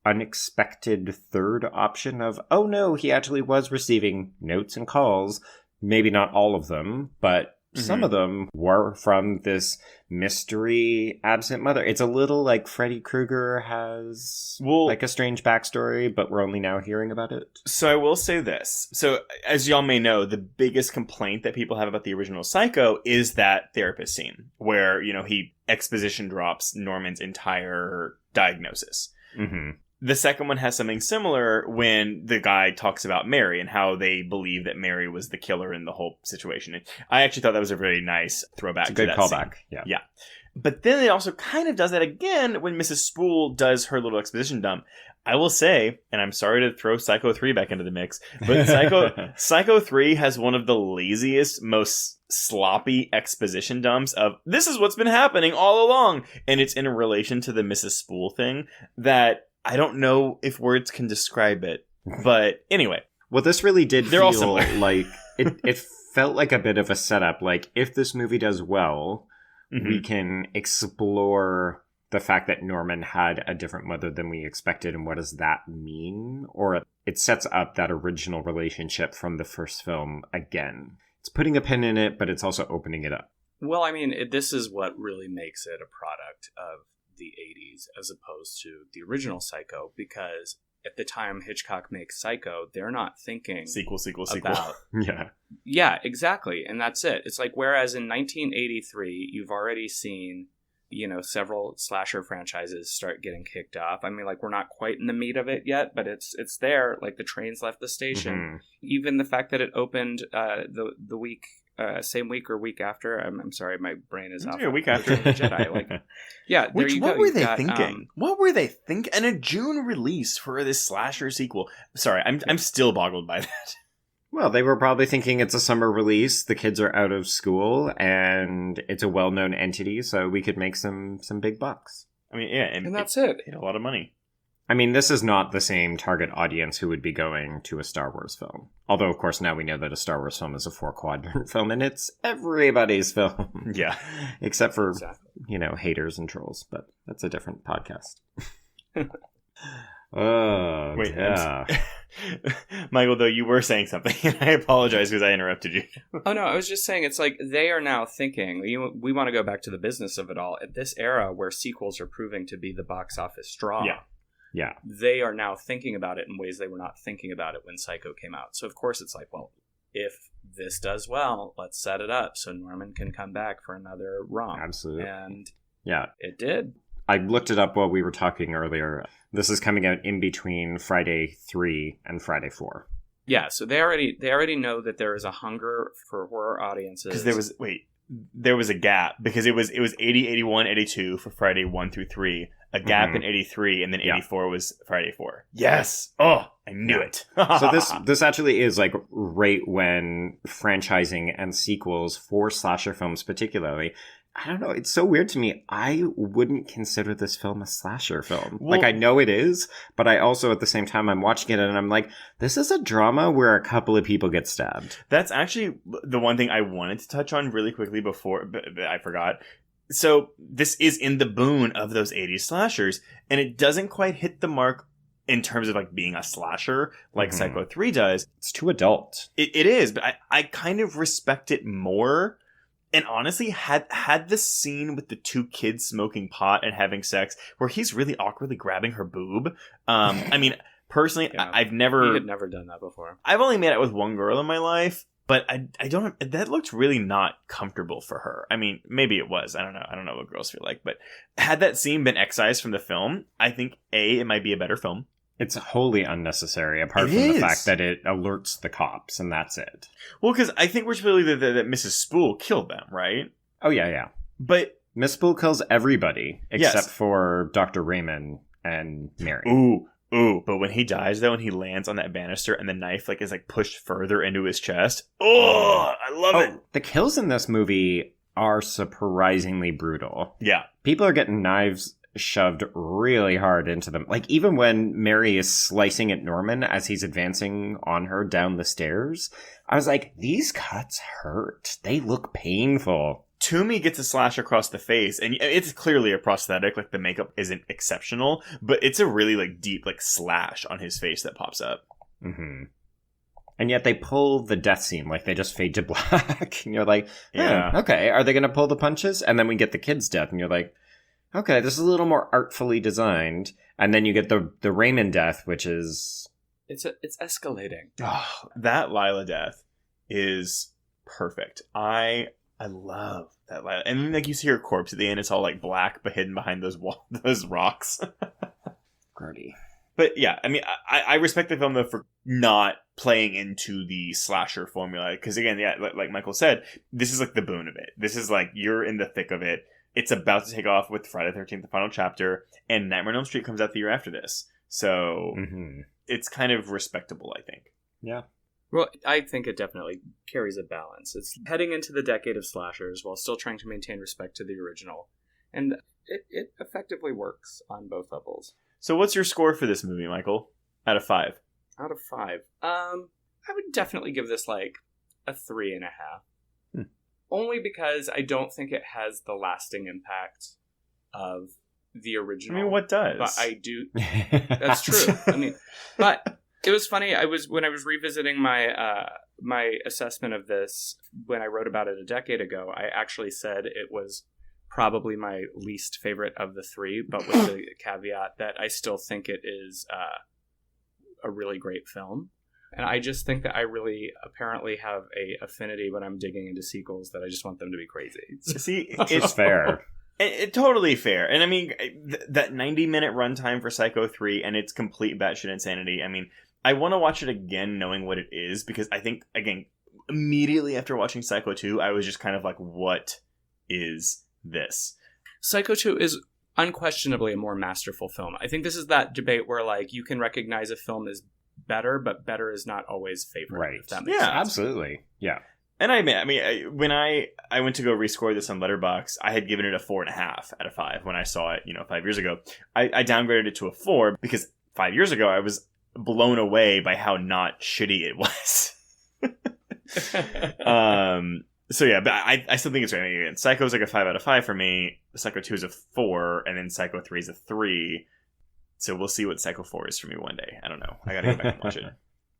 unexpected third option of, oh no, he actually was receiving notes and calls, maybe not all of them, but some of them were from this mystery absent mother. It's a little like Freddy Krueger has like a strange backstory, but we're only now hearing about it. So I will say this. So as y'all may know, the biggest complaint that people have about the original Psycho is that therapist scene where, he exposition drops Norman's entire diagnosis. Mm-hmm. The second one has something similar when the guy talks about Mary and how they believe that Mary was the killer in the whole situation. And I actually thought that was a very nice throwback to that callback. Scene. Yeah. But then it also kind of does that again when Mrs. Spool does her little exposition dump. I will say, and I'm sorry to throw Psycho 3 back into the mix, but Psycho 3 has one of the laziest, most sloppy exposition dumps of, this is what's been happening all along. And it's in relation to the Mrs. Spool thing that I don't know if words can describe it. But anyway. Well, this really did They're all feel similar. like it felt like a bit of a setup. Like, if this movie does well, we can explore the fact that Norman had a different mother than we expected, and what does that mean? Or it sets up that original relationship from the first film again. It's putting a pin in it, but it's also opening it up. Well, I mean, this is what really makes it a product of the 80s as opposed to the original Psycho, because at the time Hitchcock makes Psycho, they're not thinking sequel. about... Yeah, exactly. And that's it. It's like, whereas in 1983, you've already seen, several slasher franchises start getting kicked off. I mean, like, we're not quite in the meat of it yet, but it's there. Like, the trains left the station. Even the fact that it opened the week... same week or week after. I'm sorry, my brain is off. A week after the Jedi. Like, yeah, there you go. What were they thinking? What were they thinking? And a June release for this slasher sequel. Sorry, I'm still boggled by that. Well, they were probably thinking it's a summer release. The kids are out of school, and it's a well-known entity, so we could make some big bucks. I mean, yeah, and that's it. A lot of money. I mean, this is not the same target audience who would be going to a Star Wars film. Although, of course, now we know that a Star Wars film is a 4-quadrant film, and it's everybody's film. Yeah. Except for, haters and trolls. But that's a different podcast. Oh, wait, yeah. Michael, though, you were saying something, and I apologize because I interrupted you. Oh, no, I was just saying, it's like they are now thinking, we want to go back to the business of it all. At this era where sequels are proving to be the box office draw. Yeah. They are now thinking about it in ways they were not thinking about it when Psycho came out. So, of course, it's like, well, if this does well, let's set it up so Norman can come back for another romp. Absolutely. And yeah, it did. I looked it up while we were talking earlier. This is coming out in between Friday 3 and Friday 4. Yeah, so they already know that there is a hunger for horror audiences. Because there was a gap, because it was 80, 81, 82 for Friday 1 through 3, a gap in 83, and then 84 was Friday 4. Yes! Oh, I knew it. So this actually is like right when franchising and sequels for slasher films particularly, I don't know, it's so weird to me. I wouldn't consider this film a slasher film. Well, like, I know it is, but I also at the same time I'm watching it and I'm like, this is a drama where a couple of people get stabbed. That's actually the one thing I wanted to touch on really quickly before, but I forgot. So this is in the boon of those 80s slashers, and it doesn't quite hit the mark in terms of like being a slasher like Psycho 3 does. It's too adult. It is, but I kind of respect it more. And honestly, had the scene with the two kids smoking pot and having sex, where he's really awkwardly grabbing her boob. I mean, personally, Yeah. I've never... You had never done that before. I've only made out with one girl in my life, but I don't... That looked really not comfortable for her. I mean, maybe it was. I don't know. I don't know what girls feel like. But had that scene been excised from the film, I think, it might be a better film. It's wholly unnecessary, apart from the fact that it alerts the cops, and that's it. Well, because I think we're supposed to believe that Mrs. Spool killed them, right? Oh, yeah. But... Miss Spool kills everybody, except for Dr. Raymond and Mary. Ooh, but when he dies, though, and he lands on that banister, and the knife is pushed further into his chest, I love it! The kills in this movie are surprisingly brutal. Yeah. People are getting knives shoved really hard into them. Like, even when Mary is slicing at Norman as he's advancing on her down the stairs, I was like, these cuts hurt. They look painful. Toomey gets a slash across the face, and it's clearly a prosthetic. Like, the makeup isn't exceptional, but it's a really deep slash on his face that pops up. Mm-hmm. And yet they pull the death scene, like they just fade to black. And you're like, okay, are they going to pull the punches? And then we get the kid's death, and you're like, okay, this is a little more artfully designed. And then you get the Raymond death, which is... It's escalating. Oh, that Lila death is perfect. I love that Lila. And you see her corpse at the end, it's all black, but hidden behind those rocks. Grody. But yeah, I mean, I respect the film, though, for not playing into the slasher formula. Because again, yeah, like Michael said, this is the boon of it. This is you're in the thick of it. It's about to take off with Friday the 13th, the final chapter, and Nightmare on Elm Street comes out the year after this. So it's kind of respectable, I think. Yeah. Well, I think it definitely carries a balance. It's heading into the decade of slashers while still trying to maintain respect to the original. And it effectively works on both levels. So what's your score for this movie, Michael? Out of 5? Out of 5. I would definitely give this like a 3.5. Only because I don't think it has the lasting impact of the original. I mean, what does? But I do. That's true. I mean, but it was funny. When I was revisiting my my assessment of this when I wrote about it a decade ago, I actually said it was probably my least favorite of the 3, but with the caveat that I still think it is a really great film. And I just think that I really apparently have a affinity when I'm digging into sequels that I just want them to be crazy. See, It's fair. It totally fair. And I mean, that 90-minute runtime for Psycho 3 and its complete batshit insanity, I mean, I want to watch it again knowing what it is, because I think, again, immediately after watching Psycho 2, I was just kind of like, what is this? Psycho 2 is unquestionably a more masterful film. I think this is that debate where, like, you can recognize a film as better, but better is not always favorite. Right. If that makes sense. Absolutely. Yeah. And I mean, when I went to go rescore this on Letterboxd, I had given it a 4.5 out of 5 when I saw it, 5 years ago. I downgraded it to a 4 because 5 years ago I was blown away by how not shitty it was. So yeah, but I still think it's right. I mean, Psycho's like a 5 out of 5 for me. Psycho 2 is a 4, and then Psycho 3 is a 3. So we'll see what Psycho 4 is for me one day. I don't know. I gotta go back and watch it.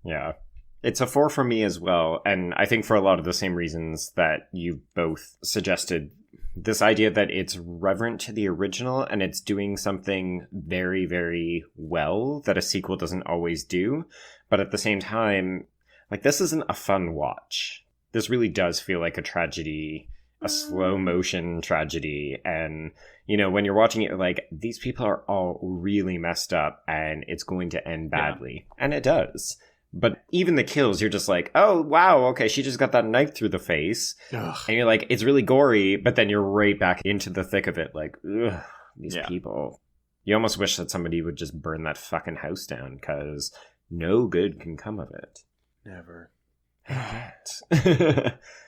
Yeah. It's a 4 for me as well, and I think for a lot of the same reasons that you both suggested. This idea that it's reverent to the original and it's doing something very, very well that a sequel doesn't always do. But at the same time, like, this isn't a fun watch. This really does feel like a tragedy, a slow motion tragedy. And, when you're watching it, like, these people are all really messed up and it's going to end badly. Yeah. And it does. But even the kills, you're just like, oh, wow, okay, she just got that knife through the face. Ugh. And you're like, it's really gory, but then you're right back into the thick of it. Like, ugh, these people. You almost wish that somebody would just burn that fucking house down, because no good can come of it. Never.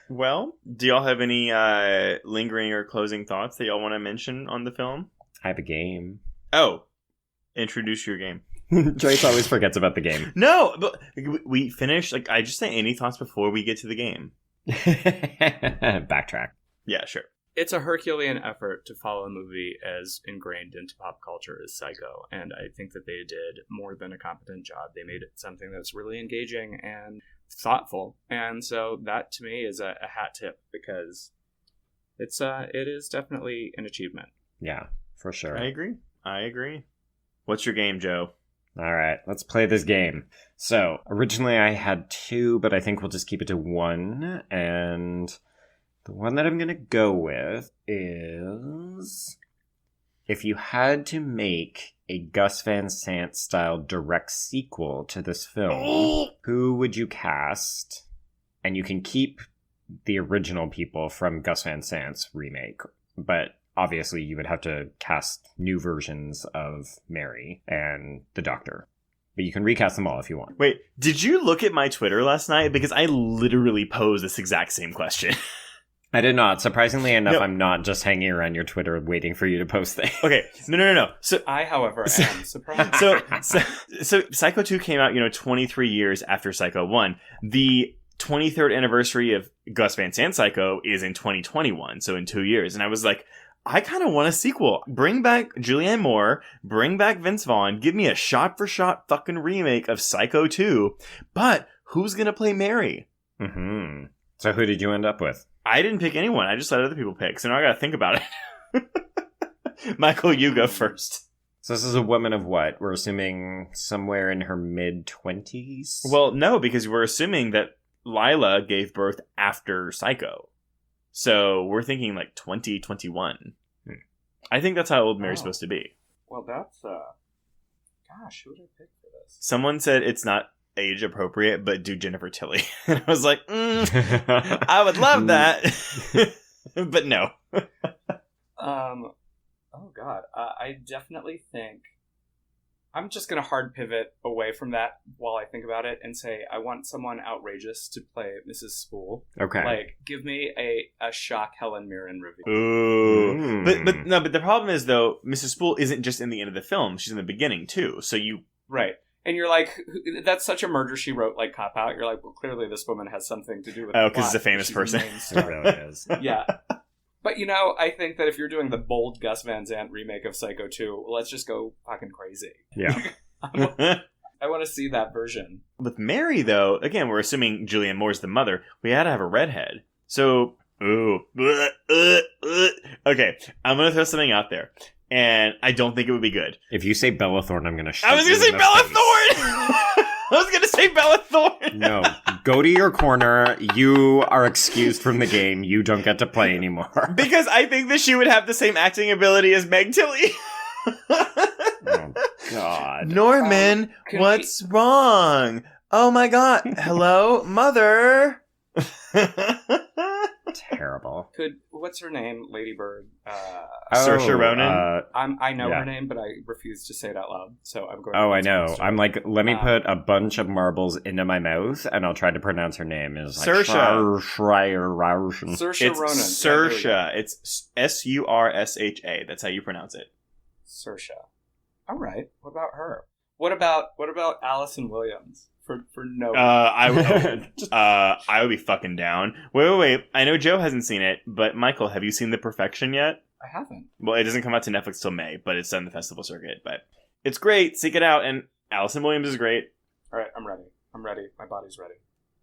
Well, do y'all have any lingering or closing thoughts that y'all want to mention on the film? I have a game. Oh, introduce your game. Joyce always forgets about the game. No, but we finished. Like, I just say any thoughts before we get to the game. Backtrack. Yeah, sure. It's a Herculean effort to follow a movie as ingrained into pop culture as Psycho, and I think that they did more than a competent job. They made it something that's really engaging and thoughtful, and so that to me is a hat tip, because it is definitely an achievement. Yeah, for sure. I agree. What's your game, Joe? All right, let's play this game. So, originally I had 2, but I think we'll just keep it to 1. And the one that I'm going to go with is, if you had to make a Gus Van Sant style direct sequel to this film, who would you cast? And you can keep the original people from Gus Van Sant's remake, but obviously, you would have to cast new versions of Mary and the Doctor. But you can recast them all if you want. Wait, did you look at my Twitter last night? Because I literally posed this exact same question. I did not. Surprisingly enough, I'm not just hanging around your Twitter waiting for you to post things. Okay, no. So I, however, am surprised. So Psycho 2 came out, 23 years after Psycho 1. The 23rd anniversary of Gus Van Sant Psycho is in 2021, so in 2 years. And I was like, I kind of want a sequel. Bring back Julianne Moore, bring back Vince Vaughn, give me a shot-for-shot fucking remake of Psycho 2, but who's going to play Mary? Mm-hmm. So who did you end up with? I didn't pick anyone. I just let other people pick, so now I got to think about it. Michael, you go first. So this is a woman of what? We're assuming somewhere in her mid-20s? Well, no, because we're assuming that Lila gave birth after Psycho. So we're thinking like 2021. I think that's how old Mary's supposed to be. Well, that's gosh, who did I pick for this? Someone said it's not age appropriate, but do Jennifer Tilly. And I was like, I would love that, but no. Oh God, I definitely think I'm just going to hard pivot away from that while I think about it and say I want someone outrageous to play Mrs. Spool. Okay. Like, give me a shock Helen Mirren review. Ooh. But the problem is, though, Mrs. Spool isn't just in the end of the film. She's in the beginning, too. So you... Right. And you're like, that's such a Murder, She Wrote, like, cop-out. You're like, well, clearly this woman has something to do with it. Oh, because it's a famous person. It really is. Yeah. But, you know, I think that if you're doing the bold Gus Van Sant remake of Psycho 2, let's just go fucking crazy. Yeah. I want to see that version. With Mary, though, again, we're assuming Julianne Moore's the mother. We had to have a redhead. So, okay, I'm going to throw something out there. And I don't think it would be good. If you say Bella Thorne, I'm going to shoot you. I was going to say Bella Thorne! I was going to say Bella Thorne! No. Go to your corner. You are excused from the game. You don't get to play anymore. Because I think that she would have the same acting ability as Meg Tilly. Oh, God. Norman, what's wrong? Oh, my God. Hello, mother. Terrible. What's her name? Lady Bird. Saoirse Ronan. I know her name, but I refuse to say it out loud. So I'm going. Oh, I know. I'm like, let me put a bunch of marbles into my mouth, and I'll try to pronounce her name. Is like Saoirse Ronan. Saoirse. It's Sursha. That's how you pronounce it. Saoirse. All right. What about her? What about Allison Williams? For no I would be fucking down. Wait. I know Joe hasn't seen it, but Michael, have you seen The Perfection yet? I haven't. Well, it doesn't come out to Netflix till May, but it's on the festival circuit. But it's great. Seek it out. And Allison Williams is great. All right, I'm ready. My body's ready,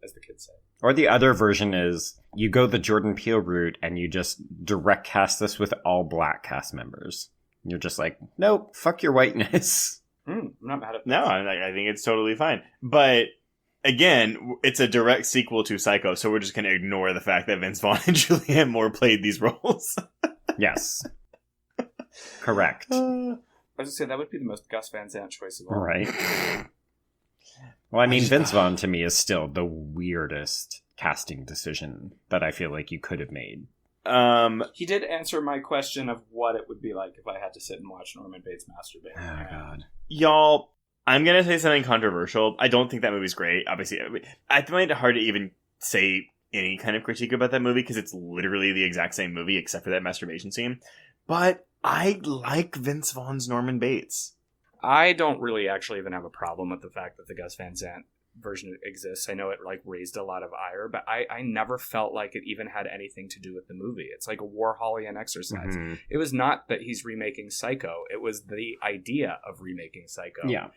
as the kids say. Or the other version is you go the Jordan Peele route and you just direct cast this with all black cast members. You're just like, nope, fuck your whiteness. I'm not mad at that. No, I think it's totally fine. But again, it's a direct sequel to Psycho, so we're just going to ignore the fact that Vince Vaughn and Julianne Moore played these roles. Yes. Correct. I was going to say, that would be the most Gus Van Sant choice of all. Right. Well, I mean, Vince Vaughn to me is still the weirdest casting decision that I feel like you could have made. He did answer my question of what it would be like if I had to sit and watch Norman Bates masturbate. Oh, God. Y'all, I'm going to say something controversial. I don't think that movie's great. Obviously, I find it hard to even say any kind of critique about that movie because it's literally the exact same movie except for that masturbation scene. But I like Vince Vaughn's Norman Bates. I don't really actually even have a problem with the fact that the Gus Van Sant version exists. I know it like raised a lot of ire, but I never felt like it even had anything to do with the movie. It's like a Warholian exercise. Mm-hmm. It was not that he's remaking Psycho. It was the idea of remaking Psycho. Yeah.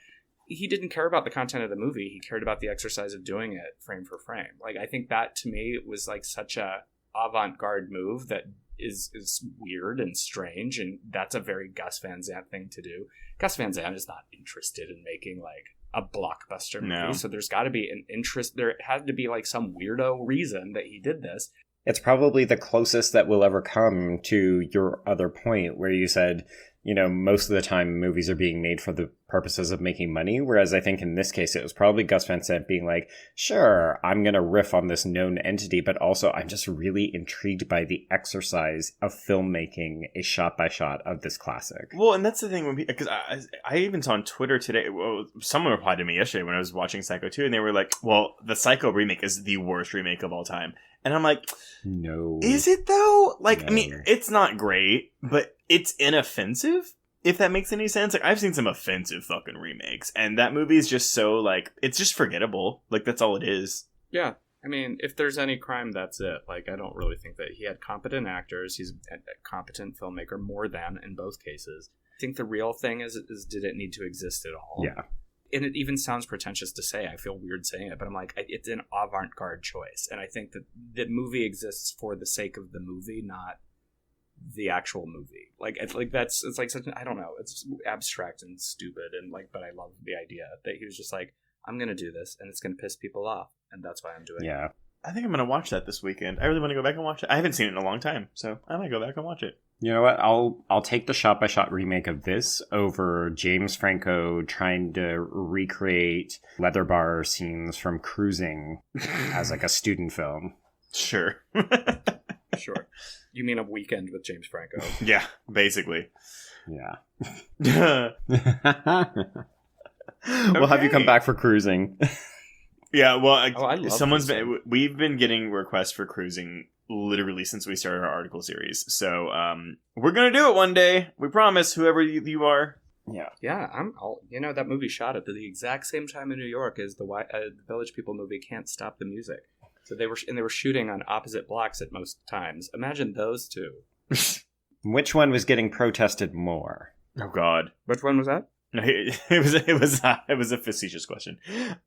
He didn't care about the content of the movie. He cared about the exercise of doing it frame for frame. Like, I think that to me was like such a avant-garde move that is weird and strange, and that's a very Gus Van Sant thing to do. Gus Van Sant is not interested in making like a blockbuster movie, so there's got to be an interest. There had to be like some weirdo reason that he did this. It's probably the closest that we'll ever come to your other point where you said, you know, most of the time movies are being made for the purposes of making money. Whereas I think in this case, it was probably Gus Van Sant being like, sure, I'm going to riff on this known entity, but also I'm just really intrigued by the exercise of filmmaking a shot by shot of this classic. Well, and that's the thing, because I even saw on Twitter today, someone replied to me yesterday when I was watching Psycho 2, and they were like, well, the Psycho remake is the worst remake of all time. And I'm like, no. Is it though? Like, No. I mean, it's not great, but it's inoffensive, if that makes any sense. Like, I've seen some offensive fucking remakes, and that movie is just so, like, it's just forgettable. Like, that's all it is. Yeah. I mean, if there's any crime, that's it. Like, I don't really think that he had competent actors. He's a competent filmmaker, more than in both cases. I think the real thing is did it need to exist at all? Yeah. And it even sounds pretentious to say. I feel weird saying it, but I'm like, it's an avant-garde choice. And I think that the movie exists for the sake of the movie, not the actual movie. Like, it's like such an, I don't know, it's abstract and stupid, and like, but I love the idea that he was just like, I'm going to do this, and it's going to piss people off, and that's why I'm doing it. Yeah. I think I'm going to watch that this weekend. I really want to go back and watch it. I haven't seen it in a long time, so I might go back and watch it. You know what? I'll take the shot-by-shot remake of this over James Franco trying to recreate leather bar scenes from Cruising as like a student film. Sure. Sure. You mean A Weekend with James Franco? Yeah, basically. Yeah. We'll have you come back for cruising. Yeah, well, I love we've been getting requests for cruising literally since we started our article series. So we're going to do it one day. We promise, whoever you are. Yeah, that movie shot at the exact same time in New York as the Village People movie Can't Stop the Music. So they were shooting on opposite blocks at most times. Imagine those two. Which one was getting protested more? Oh God. Which one was that? No, it was a facetious question.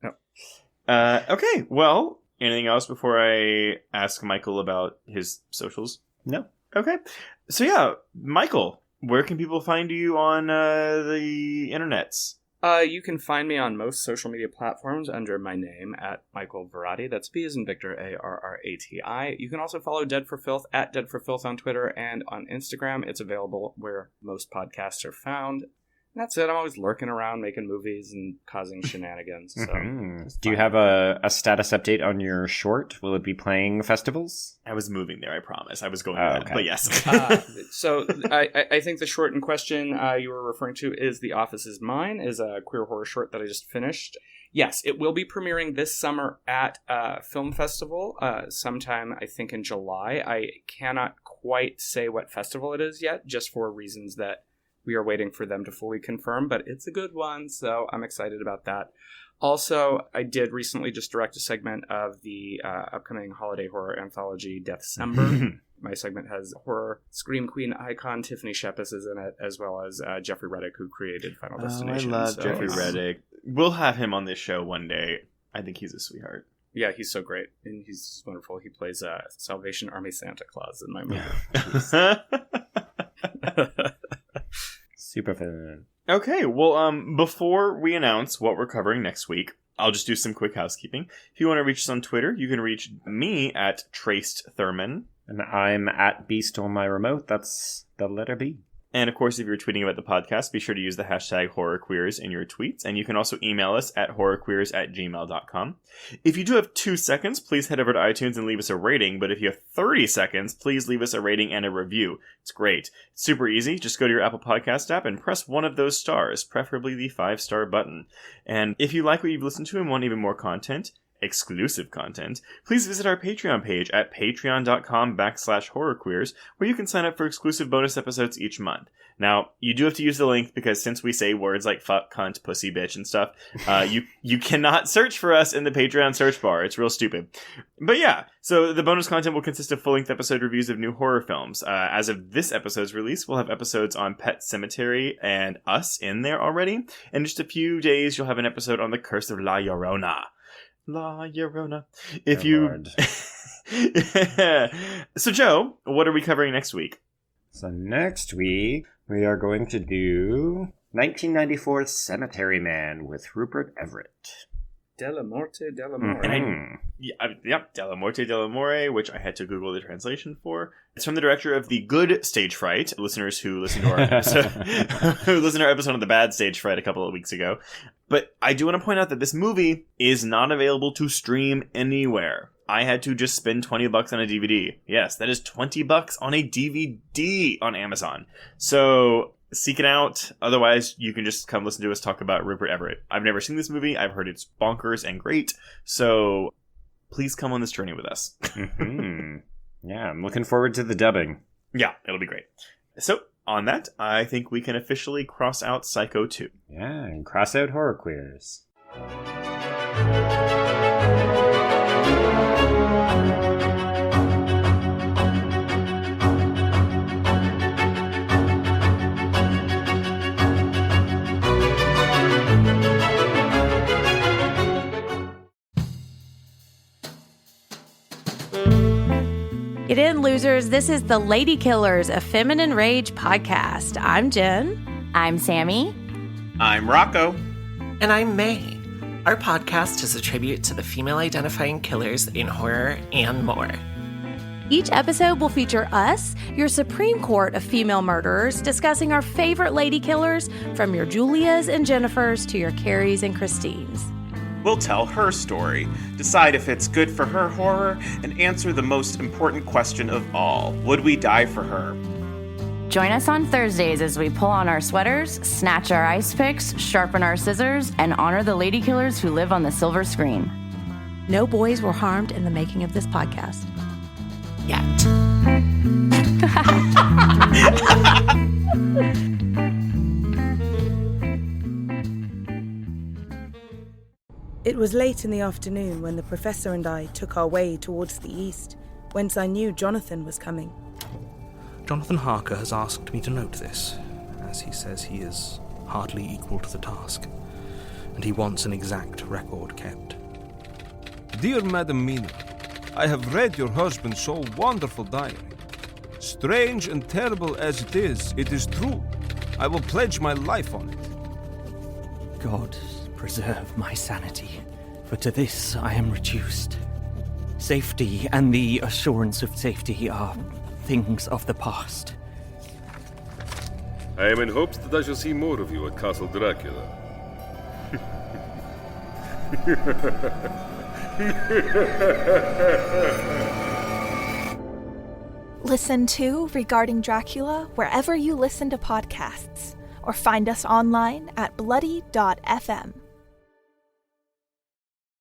No. Okay, well, anything else before I ask Michael about his socials? No. Okay. So yeah, Michael, where can people find you on the internets? You can find me on most social media platforms under my name at Michael Varrati. That's B as in Victor, Arrati. You can also follow Dead For Filth at Dead For Filth on Twitter and on Instagram. It's available where most podcasts are found. And that's it. I'm always lurking around making movies and causing shenanigans. So Do you have a status update on your short? Will it be playing festivals? I was moving there, I promise. I was going there, okay. But yes. So I think the short in question you were referring to is The Office Is Mine, is a queer horror short that I just finished. Yes, it will be premiering this summer at Film Festival sometime, I think, in July. I cannot quite say what festival it is yet, just for reasons that we are waiting for them to fully confirm, but it's a good one, so I'm excited about that. Also, I did recently just direct a segment of the upcoming holiday horror anthology, Deathcember. My segment has horror scream queen icon Tiffany Shepis is in it, as well as Jeffrey Reddick, who created Final Destination. I love Jeffrey Reddick. We'll have him on this show one day. I think he's a sweetheart. Yeah, he's so great, and he's wonderful. He plays Salvation Army Santa Claus in my movie. Super fun. Okay, well, before we announce what we're covering next week, I'll just do some quick housekeeping. If you want to reach us on Twitter, you can reach me at Traced Thurman. And I'm at Beast on my remote. That's the letter B. And of course, if you're tweeting about the podcast, be sure to use the hashtag HorrorQueers in your tweets. And you can also email us at horrorqueers@gmail.com. If you do have 2 seconds, please head over to iTunes and leave us a rating. But if you have 30 seconds, please leave us a rating and a review. It's great. It's super easy. Just go to your Apple Podcast app and press one of those stars, preferably the 5-star button. And if you like what you've listened to and want even more content, exclusive content, please visit our Patreon page at patreon.com/horrorqueers, where you can sign up for exclusive bonus episodes each month. Now, you do have to use the link because since we say words like fuck, cunt, pussy, bitch, and stuff, you cannot search for us in the Patreon search bar. It's real stupid. But yeah, so the bonus content will consist of full-length episode reviews of new horror films. As of this episode's release, we'll have episodes on Pet Sematary and Us in there already. In just a few days, you'll have an episode on The Curse of La Llorona. La Llorona. So, Joe, what are we covering next week? So next week, we are going to do 1994's Cemetery Man with Rupert Everett. Della Morte, Della More. Della Morte, Della More, which I had to Google the translation for. It's from the director of The Good Stage Fright, listeners who listened to our episode, on the Bad Stage Fright a couple of weeks ago. But I do want to point out that this movie is not available to stream anywhere. I had to just spend $20 on a DVD. Yes, that is $20 on a DVD on Amazon. So seek it out. Otherwise, you can just come listen to us talk about Rupert Everett. I've never seen this movie. I've heard it's bonkers and great. So please come on this journey with us. Mm-hmm. Yeah, I'm looking forward to the dubbing. Yeah, it'll be great. So on that, I think we can officially cross out Psycho 2. Yeah, and cross out Horror Queers. Get in, losers. This is the Lady Killers, a Feminine Rage podcast. I'm Jen. I'm Sammy. I'm Rocco. And I'm May. Our podcast is a tribute to the female-identifying killers in horror and more. Each episode will feature us, your Supreme Court of female murderers, discussing our favorite lady killers, from your Julias and Jennifers to your Carries and Christines. We'll tell her story, decide if it's good for her horror, and answer the most important question of all: would we die for her? Join us on Thursdays as we pull on our sweaters, snatch our ice picks, sharpen our scissors, and honor the lady killers who live on the silver screen. No boys were harmed in the making of this podcast. Yet. It was late in the afternoon when the professor and I took our way towards the east, whence I knew Jonathan was coming. Jonathan Harker has asked me to note this, as he says he is hardly equal to the task, and he wants an exact record kept. Dear Madam Mina, I have read your husband's so wonderful diary. Strange and terrible as it is true. I will pledge my life on it. God preserve my sanity, for to this I am reduced. Safety and the assurance of safety are things of the past. I am in hopes that I shall see more of you at Castle Dracula. Listen to Regarding Dracula wherever you listen to podcasts, or find us online at bloody.fm.